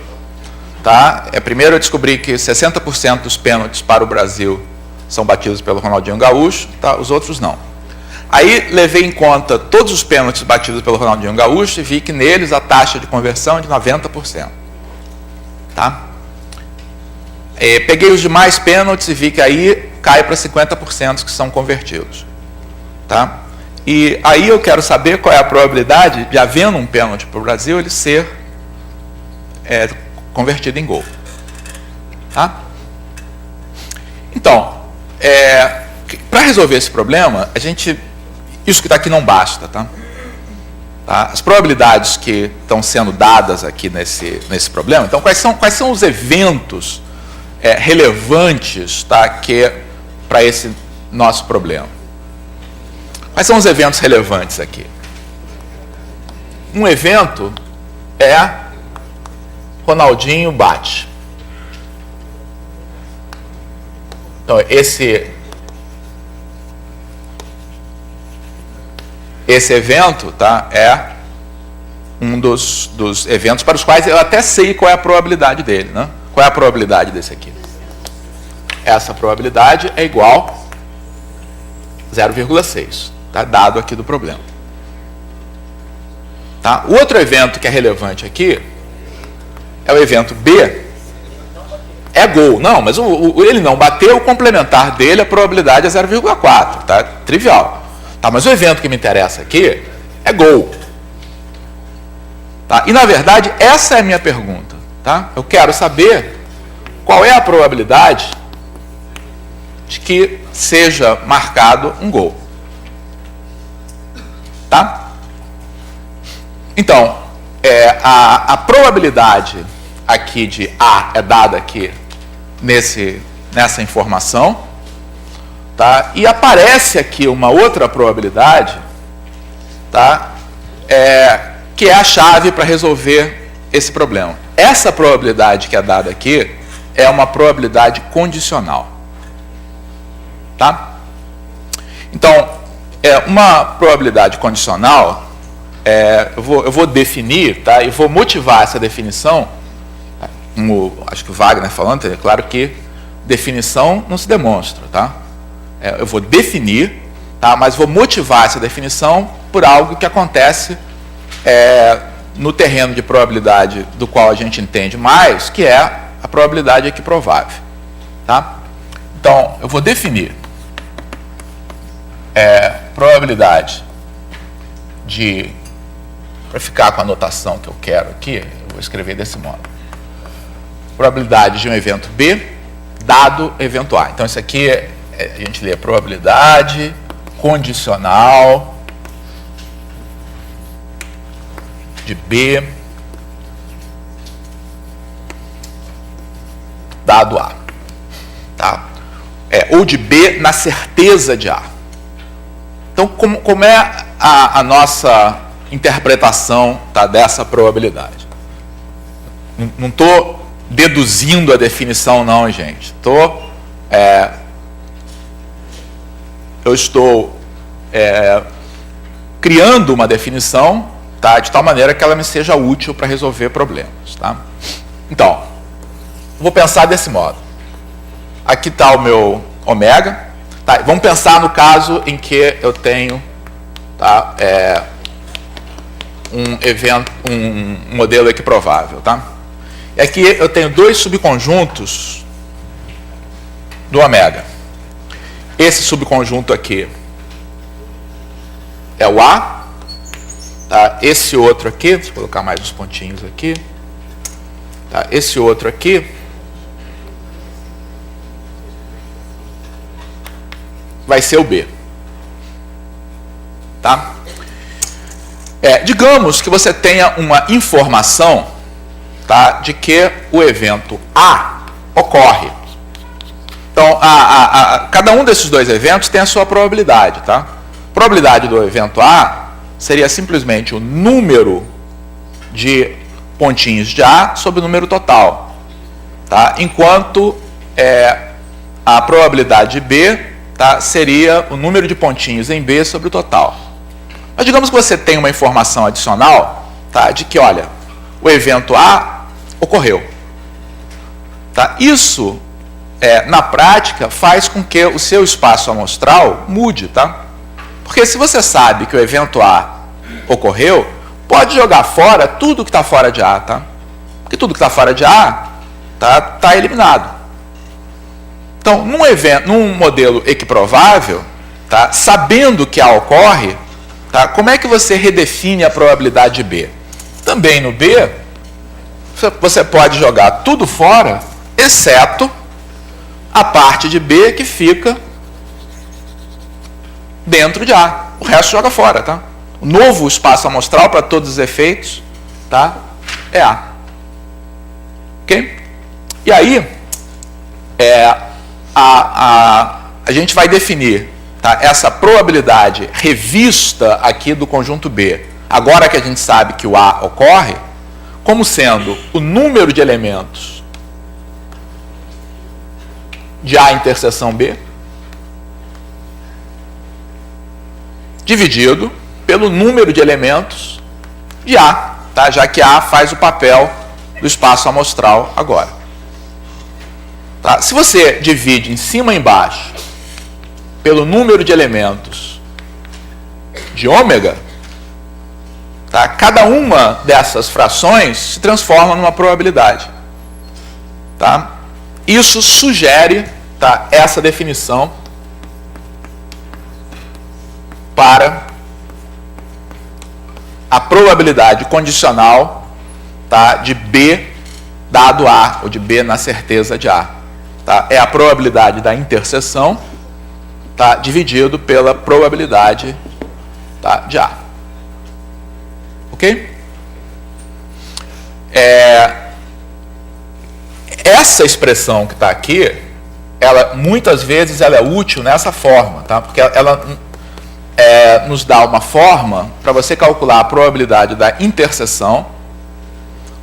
Tá? Primeiro eu descobri que 60% dos pênaltis para o Brasil são batidos pelo Ronaldinho Gaúcho, tá? Os outros não. Aí levei em conta todos os pênaltis batidos pelo Ronaldinho Gaúcho e vi que neles a taxa de conversão é de 90%. Tá? Peguei os demais pênaltis e vi que aí cai para 50% que são convertidos. Tá? E aí eu quero saber qual é a probabilidade de, havendo um pênalti para o Brasil, ele ser convertido em gol. Tá? Então, para resolver esse problema, isso que está aqui não basta. Tá? As probabilidades que estão sendo dadas aqui nesse problema, então quais são os eventos relevantes, tá, para esse nosso problema? Quais são os eventos relevantes aqui? Um evento é Ronaldinho bate. Então, esse evento, tá, é um dos eventos para os quais eu até sei qual é a probabilidade dele. Né? Qual é a probabilidade desse aqui? Essa probabilidade é igual a 0,6, tá? Dado aqui do problema. Tá? O outro evento que é relevante aqui é o evento B. É gol. Não, mas ele não bateu, o complementar dele, a probabilidade é 0,4. Tá? Trivial. Tá? Mas o evento que me interessa aqui é gol. Tá? E, na verdade, essa é a minha pergunta. Tá? Eu quero saber qual é a probabilidade de que seja marcado um gol. Tá? Então, a probabilidade aqui de A é dada aqui nessa informação, tá? E aparece aqui uma outra probabilidade, tá? Que é a chave para resolver esse problema. Essa probabilidade que é dada aqui é uma probabilidade condicional. Tá? Então, uma probabilidade condicional, eu vou definir, tá? E vou motivar essa definição, como acho que o Wagner falando, é claro que definição não se demonstra. Tá? Eu vou definir, tá? Mas vou motivar essa definição por algo que acontece no terreno de probabilidade do qual a gente entende mais, que é a probabilidade equiprovável. Tá? Então, eu vou definir probabilidade de... Para ficar com a notação que eu quero aqui, eu vou escrever desse modo. Probabilidade de um evento B, dado evento A. Então, isso aqui, a gente lê probabilidade condicional de B, dado A. Tá? Ou de B na certeza de A. Então, como é a nossa interpretação, tá, dessa probabilidade? Não estou deduzindo a definição, não, gente. Eu estou criando uma definição, tá, de tal maneira que ela me seja útil para resolver problemas. Tá? Então, vou pensar desse modo. Aqui está o meu ômega. Tá, vamos pensar no caso em que eu tenho, tá, um modelo equiprovável. Tá? E aqui eu tenho dois subconjuntos do ômega. Esse subconjunto aqui é o A. Tá? Esse outro aqui, deixa eu colocar mais uns pontinhos aqui. Tá? Esse outro aqui vai ser o B. Tá? Digamos que você tenha uma informação, tá, de que o evento A ocorre. Então, cada um desses dois eventos tem a sua probabilidade. Tá? A probabilidade do evento A seria simplesmente o número de pontinhos de A sobre o número total. Tá? Enquanto a probabilidade de B, tá, seria o número de pontinhos em B sobre o total. Mas digamos que você tem uma informação adicional, tá, de que, olha, o evento A ocorreu. Tá? Isso, na prática, faz com que o seu espaço amostral mude. Tá? Porque se você sabe que o evento A ocorreu, pode jogar fora tudo que está fora de A. Tá? Porque tudo que está fora de A tá eliminado. Então, num modelo equiprovável, tá, sabendo que A ocorre, tá, como é que você redefine a probabilidade de B? Também no B, você pode jogar tudo fora, exceto a parte de B que fica dentro de A. O resto joga fora. Tá? O novo espaço amostral para todos os efeitos, tá, é A. Ok? E aí, a gente vai definir, tá, essa probabilidade revista aqui do conjunto B, agora que a gente sabe que o A ocorre, como sendo o número de elementos de A interseção B dividido pelo número de elementos de A, tá, já que A faz o papel do espaço amostral agora. Tá? Se você divide em cima e embaixo pelo número de elementos de ômega, tá? Cada uma dessas frações se transforma numa probabilidade. Tá? Isso sugere, tá, essa definição para a probabilidade condicional, tá, de B dado A, ou de B na certeza de A. Tá? É a probabilidade da interseção, tá, dividido pela probabilidade, tá, de A. Ok? Essa expressão que está aqui, muitas vezes ela é útil nessa forma, tá? Porque ela nos dá uma forma para você calcular a probabilidade da interseção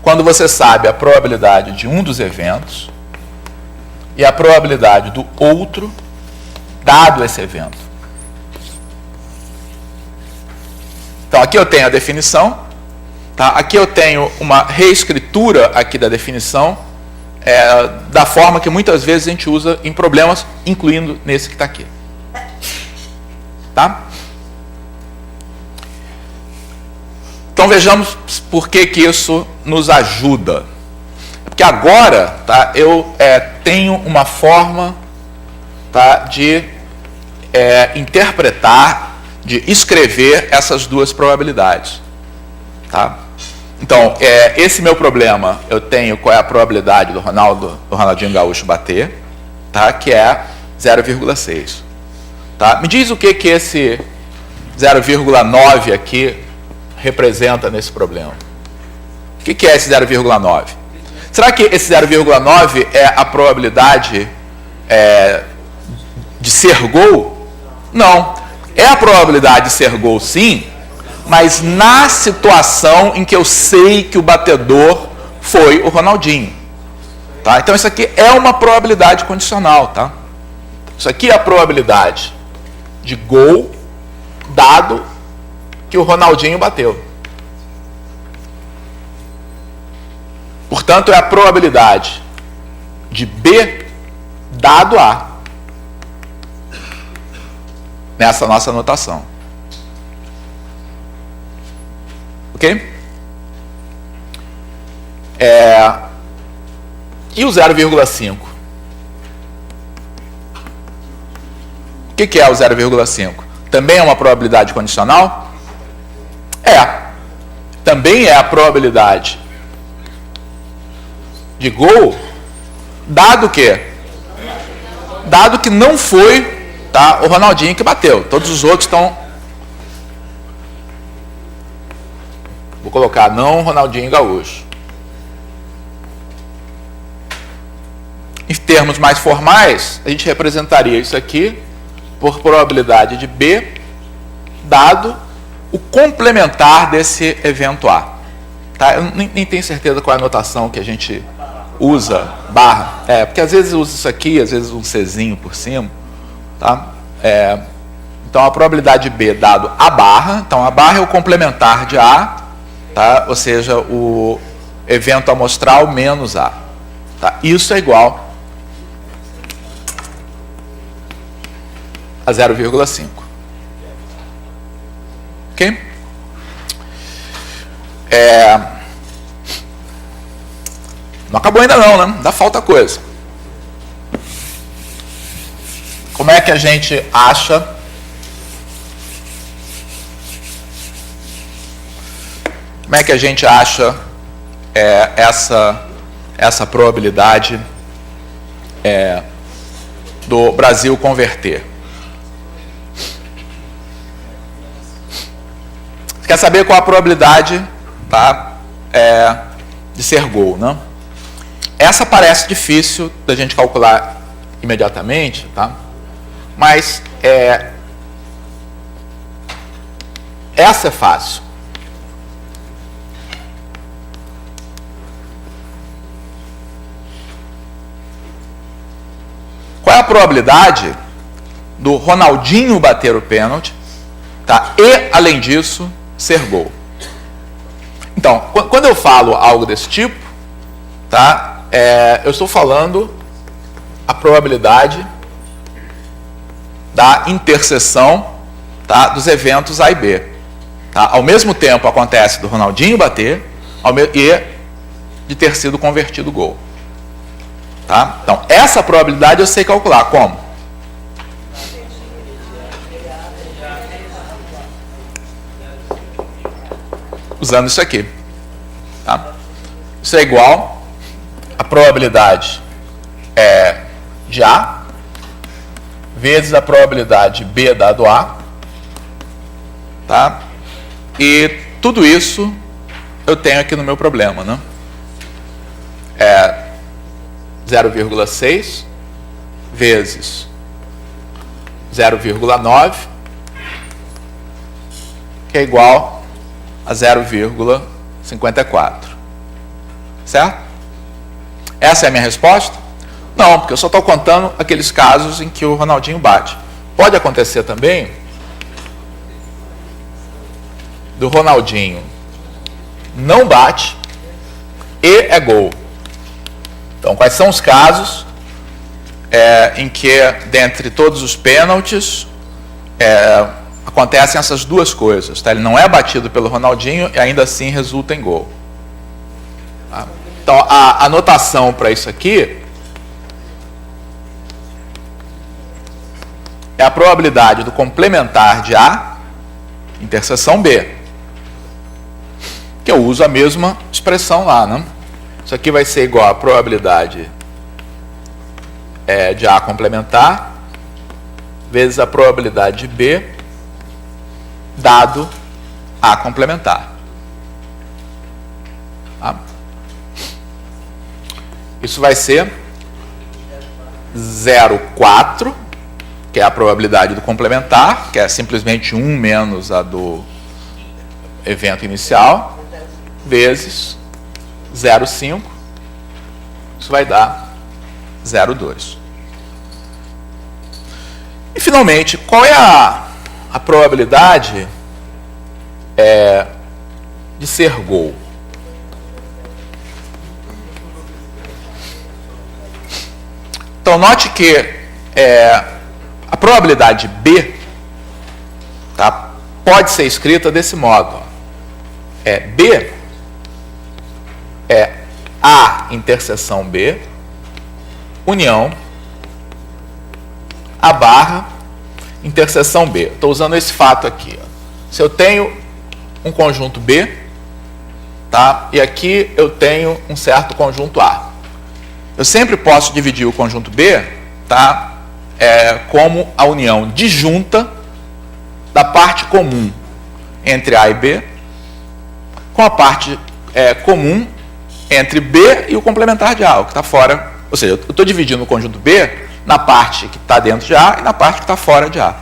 quando você sabe a probabilidade de um dos eventos e a probabilidade do outro, dado esse evento. Então, aqui eu tenho a definição, tá? Aqui eu tenho uma reescritura aqui da definição, da forma que muitas vezes a gente usa em problemas, incluindo nesse que está aqui. Tá? Então, vejamos por que isso nos ajuda. que agora, tá, eu tenho uma forma, tá, de interpretar, de escrever essas duas probabilidades. Tá? Então, esse meu problema, eu tenho qual é a probabilidade do Ronaldinho Gaúcho bater, tá, que é 0,6. Tá? Me diz o que esse 0,9 aqui representa nesse problema. O que é esse 0,9? Será que esse 0,9 é a probabilidade de ser gol? Não. É a probabilidade de ser gol, sim, mas na situação em que eu sei que o batedor foi o Ronaldinho. Tá? Então, isso aqui é uma probabilidade condicional. Tá? Isso aqui é a probabilidade de gol dado que o Ronaldinho bateu. Portanto, é a probabilidade de B dado A. Nessa nossa anotação. Ok? E o 0,5? O que é o 0,5? Também é uma probabilidade condicional? Também é a probabilidade de gol, dado que? Dado que não foi, tá, o Ronaldinho que bateu. Todos os outros estão... Vou colocar não Ronaldinho Gaúcho. Em termos mais formais, a gente representaria isso aqui por probabilidade de B, dado o complementar desse evento A. Tá? Eu nem tenho certeza qual é a notação que a gente usa, barra. Porque às vezes usa isso aqui, às vezes um Czinho por cima. Tá? Então, a probabilidade de B dado a barra. Então, a barra é o complementar de A, tá? Ou seja, o evento amostral menos A. Tá? Isso é igual a 0,5. Ok? Não acabou ainda não, né? Ainda falta coisa. Como é que a gente acha essa probabilidade do Brasil converter? Você quer saber qual a probabilidade, tá, de ser gol, né? Essa parece difícil da gente calcular imediatamente, tá? Mas essa é fácil. Qual é a probabilidade do Ronaldinho bater o pênalti, tá? E, além disso, ser gol? Então, quando eu falo algo desse tipo, tá? Eu estou falando a probabilidade da interseção, tá, dos eventos A e B. Tá? Ao mesmo tempo acontece do Ronaldinho bater e de ter sido convertido gol. Tá? Então, essa probabilidade eu sei calcular. Como? Usando isso aqui. Tá? Isso é igual a probabilidade de A vezes a probabilidade B dado A, tá? E tudo isso eu tenho aqui no meu problema, né? 0,6 vezes 0,9, que é igual a 0,54. Certo? Essa é a minha resposta? Não, porque eu só estou contando aqueles casos em que o Ronaldinho bate. Pode acontecer também do Ronaldinho não bate e é gol. Então, quais são os casos em que, dentre todos os pênaltis, acontecem essas duas coisas? Tá? Ele não é batido pelo Ronaldinho e ainda assim resulta em gol. Tá? Então, a notação para isso aqui é a probabilidade do complementar de A interseção B. Que eu uso a mesma expressão lá, né? Isso aqui vai ser igual a probabilidade de A complementar vezes a probabilidade de B dado A complementar. Tá? Isso vai ser 0,4, que é a probabilidade do complementar, que é simplesmente 1 menos a do evento inicial, vezes 0,5, isso vai dar 0,2. E, finalmente, qual é a probabilidade de ser gol? Então, note que a probabilidade B, tá, pode ser escrita desse modo. B é A interseção B, união A barra interseção B. Estou usando esse fato aqui. Ó. Se eu tenho um conjunto B, tá, e aqui eu tenho um certo conjunto A. Eu sempre posso dividir o conjunto B, tá, como a união disjunta da parte comum entre A e B com a parte comum entre B e o complementar de A, o que está fora. Ou seja, eu estou dividindo o conjunto B na parte que está dentro de A e na parte que está fora de A.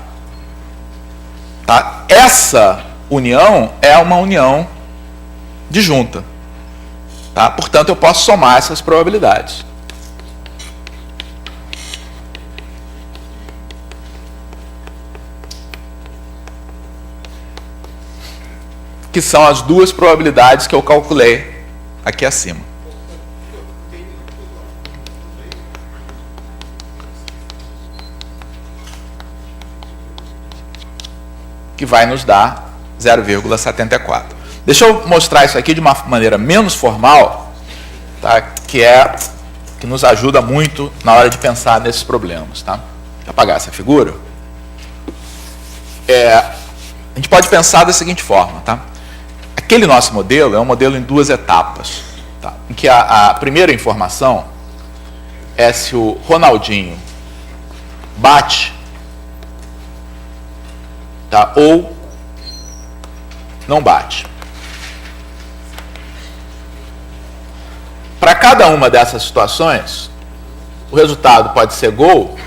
Tá? Essa união é uma união disjunta. Tá? Portanto, eu posso somar essas probabilidades. Que são as duas probabilidades que eu calculei aqui acima. Que vai nos dar 0,74. Deixa eu mostrar isso aqui de uma maneira menos formal, tá? Que nos ajuda muito na hora de pensar nesses problemas. Tá? Vou apagar essa figura. A gente pode pensar da seguinte forma. Tá? Aquele nosso modelo é um modelo em duas etapas. Tá? Em que a primeira informação é se o Ronaldinho bate, tá, ou não bate. Para cada uma dessas situações, o resultado pode ser gol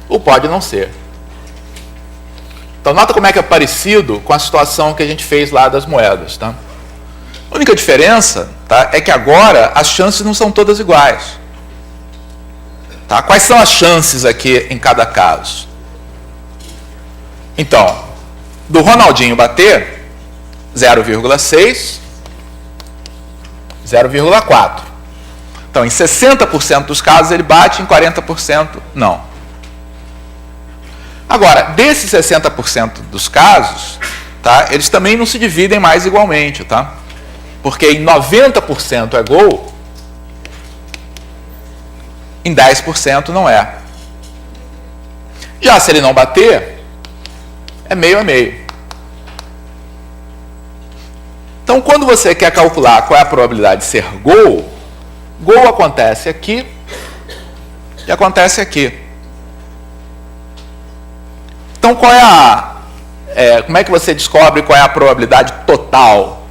ou pode não ser. Então, nota como é que é parecido com a situação que a gente fez lá das moedas. Tá? A única diferença, tá, é que agora as chances não são todas iguais. Tá? Quais são as chances aqui em cada caso? Então, do Ronaldinho bater, 0,6, 0,4. Então, em 60% dos casos ele bate, em 40% não. Agora, desses 60% dos casos, tá, eles também não se dividem mais igualmente. Tá? Porque em 90% é gol, em 10% não é. Já se ele não bater, é meio a meio. Então, quando você quer calcular qual é a probabilidade de ser gol, gol acontece aqui e acontece aqui. Então, qual é como é que você descobre qual é a probabilidade total?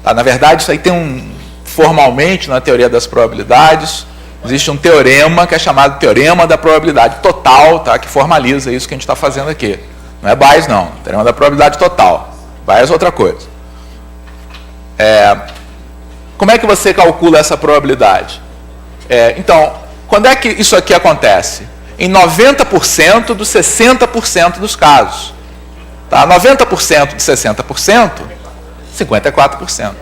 Tá? Na verdade, isso aí tem formalmente, na teoria das probabilidades, existe um teorema que é chamado teorema da probabilidade total, tá? Que formaliza isso que a gente está fazendo aqui. Não é Bayes, não. Teorema da probabilidade total. Bayes é outra coisa. Como é que você calcula essa probabilidade? Então, quando é que isso aqui acontece? Em 90% dos 60% dos casos. Tá? 90% de 60%, 54%.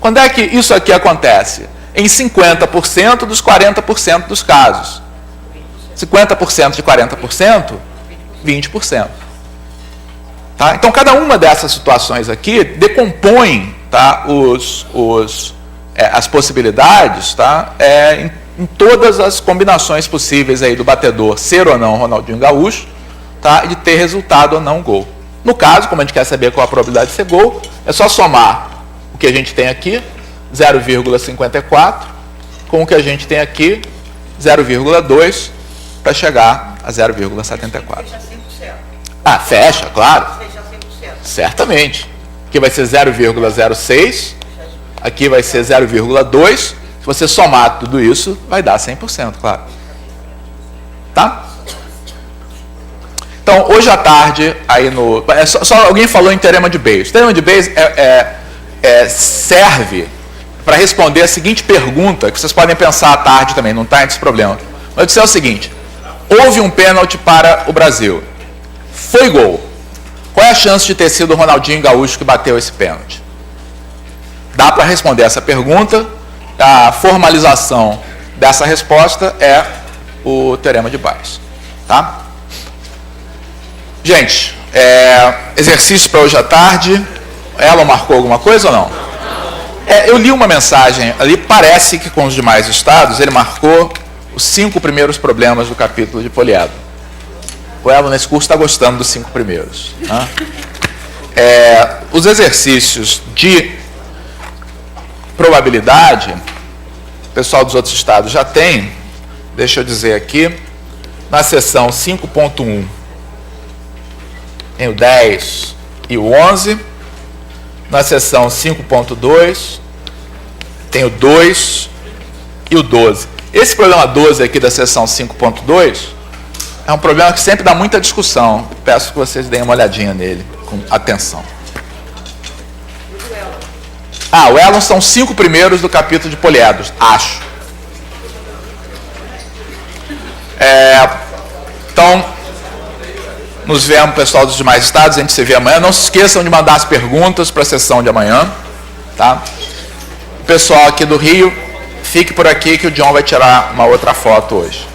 Quando é que isso aqui acontece? Em 50% dos 40% dos casos. 50% de 40%, 20%. Tá? Então, cada uma dessas situações aqui decompõe, tá, as possibilidades, tá? Em todas as combinações possíveis aí do batedor ser ou não Ronaldinho Gaúcho, tá? E de ter resultado ou não gol. No caso, como a gente quer saber qual a probabilidade de ser gol, é só somar o que a gente tem aqui, 0,54, com o que a gente tem aqui, 0,2, para chegar a 0,74. Ah, fecha, claro. Certamente. Aqui vai ser 0,06, aqui vai ser 0,2. Se você somar tudo isso, vai dar 100%, claro. Tá? Então, hoje à tarde, aí no... Só alguém falou em teorema de Bayes. O teorema de Bayes serve para responder a seguinte pergunta, que vocês podem pensar à tarde também, não está esse problema. Mas eu disse o seguinte: houve um pênalti para o Brasil. Foi gol. Qual é a chance de ter sido o Ronaldinho Gaúcho que bateu esse pênalti? Dá para responder essa pergunta. A formalização dessa resposta é o teorema de Bayes. Tá? Gente, exercício para hoje à tarde. Ela marcou alguma coisa ou não? Eu li uma mensagem ali, parece que com os demais estados ele marcou os 5 primeiros problemas do capítulo de poliedro. O Elo nesse curso está gostando dos 5 primeiros. Né? Os exercícios de probabilidade, o pessoal dos outros estados já tem, deixa eu dizer aqui, na seção 5.1, tem o 10 e o 11, na seção 5.2, tem o 2 e o 12. Esse problema 12 aqui da seção 5.2 é um problema que sempre dá muita discussão. Peço que vocês deem uma olhadinha nele com atenção. O Elon são 5 primeiros do capítulo de poliedros, acho. Então, nos vemos, pessoal dos demais estados, a gente se vê amanhã. Não se esqueçam de mandar as perguntas para a sessão de amanhã. Tá? O pessoal aqui do Rio, fique por aqui que o John vai tirar uma outra foto hoje.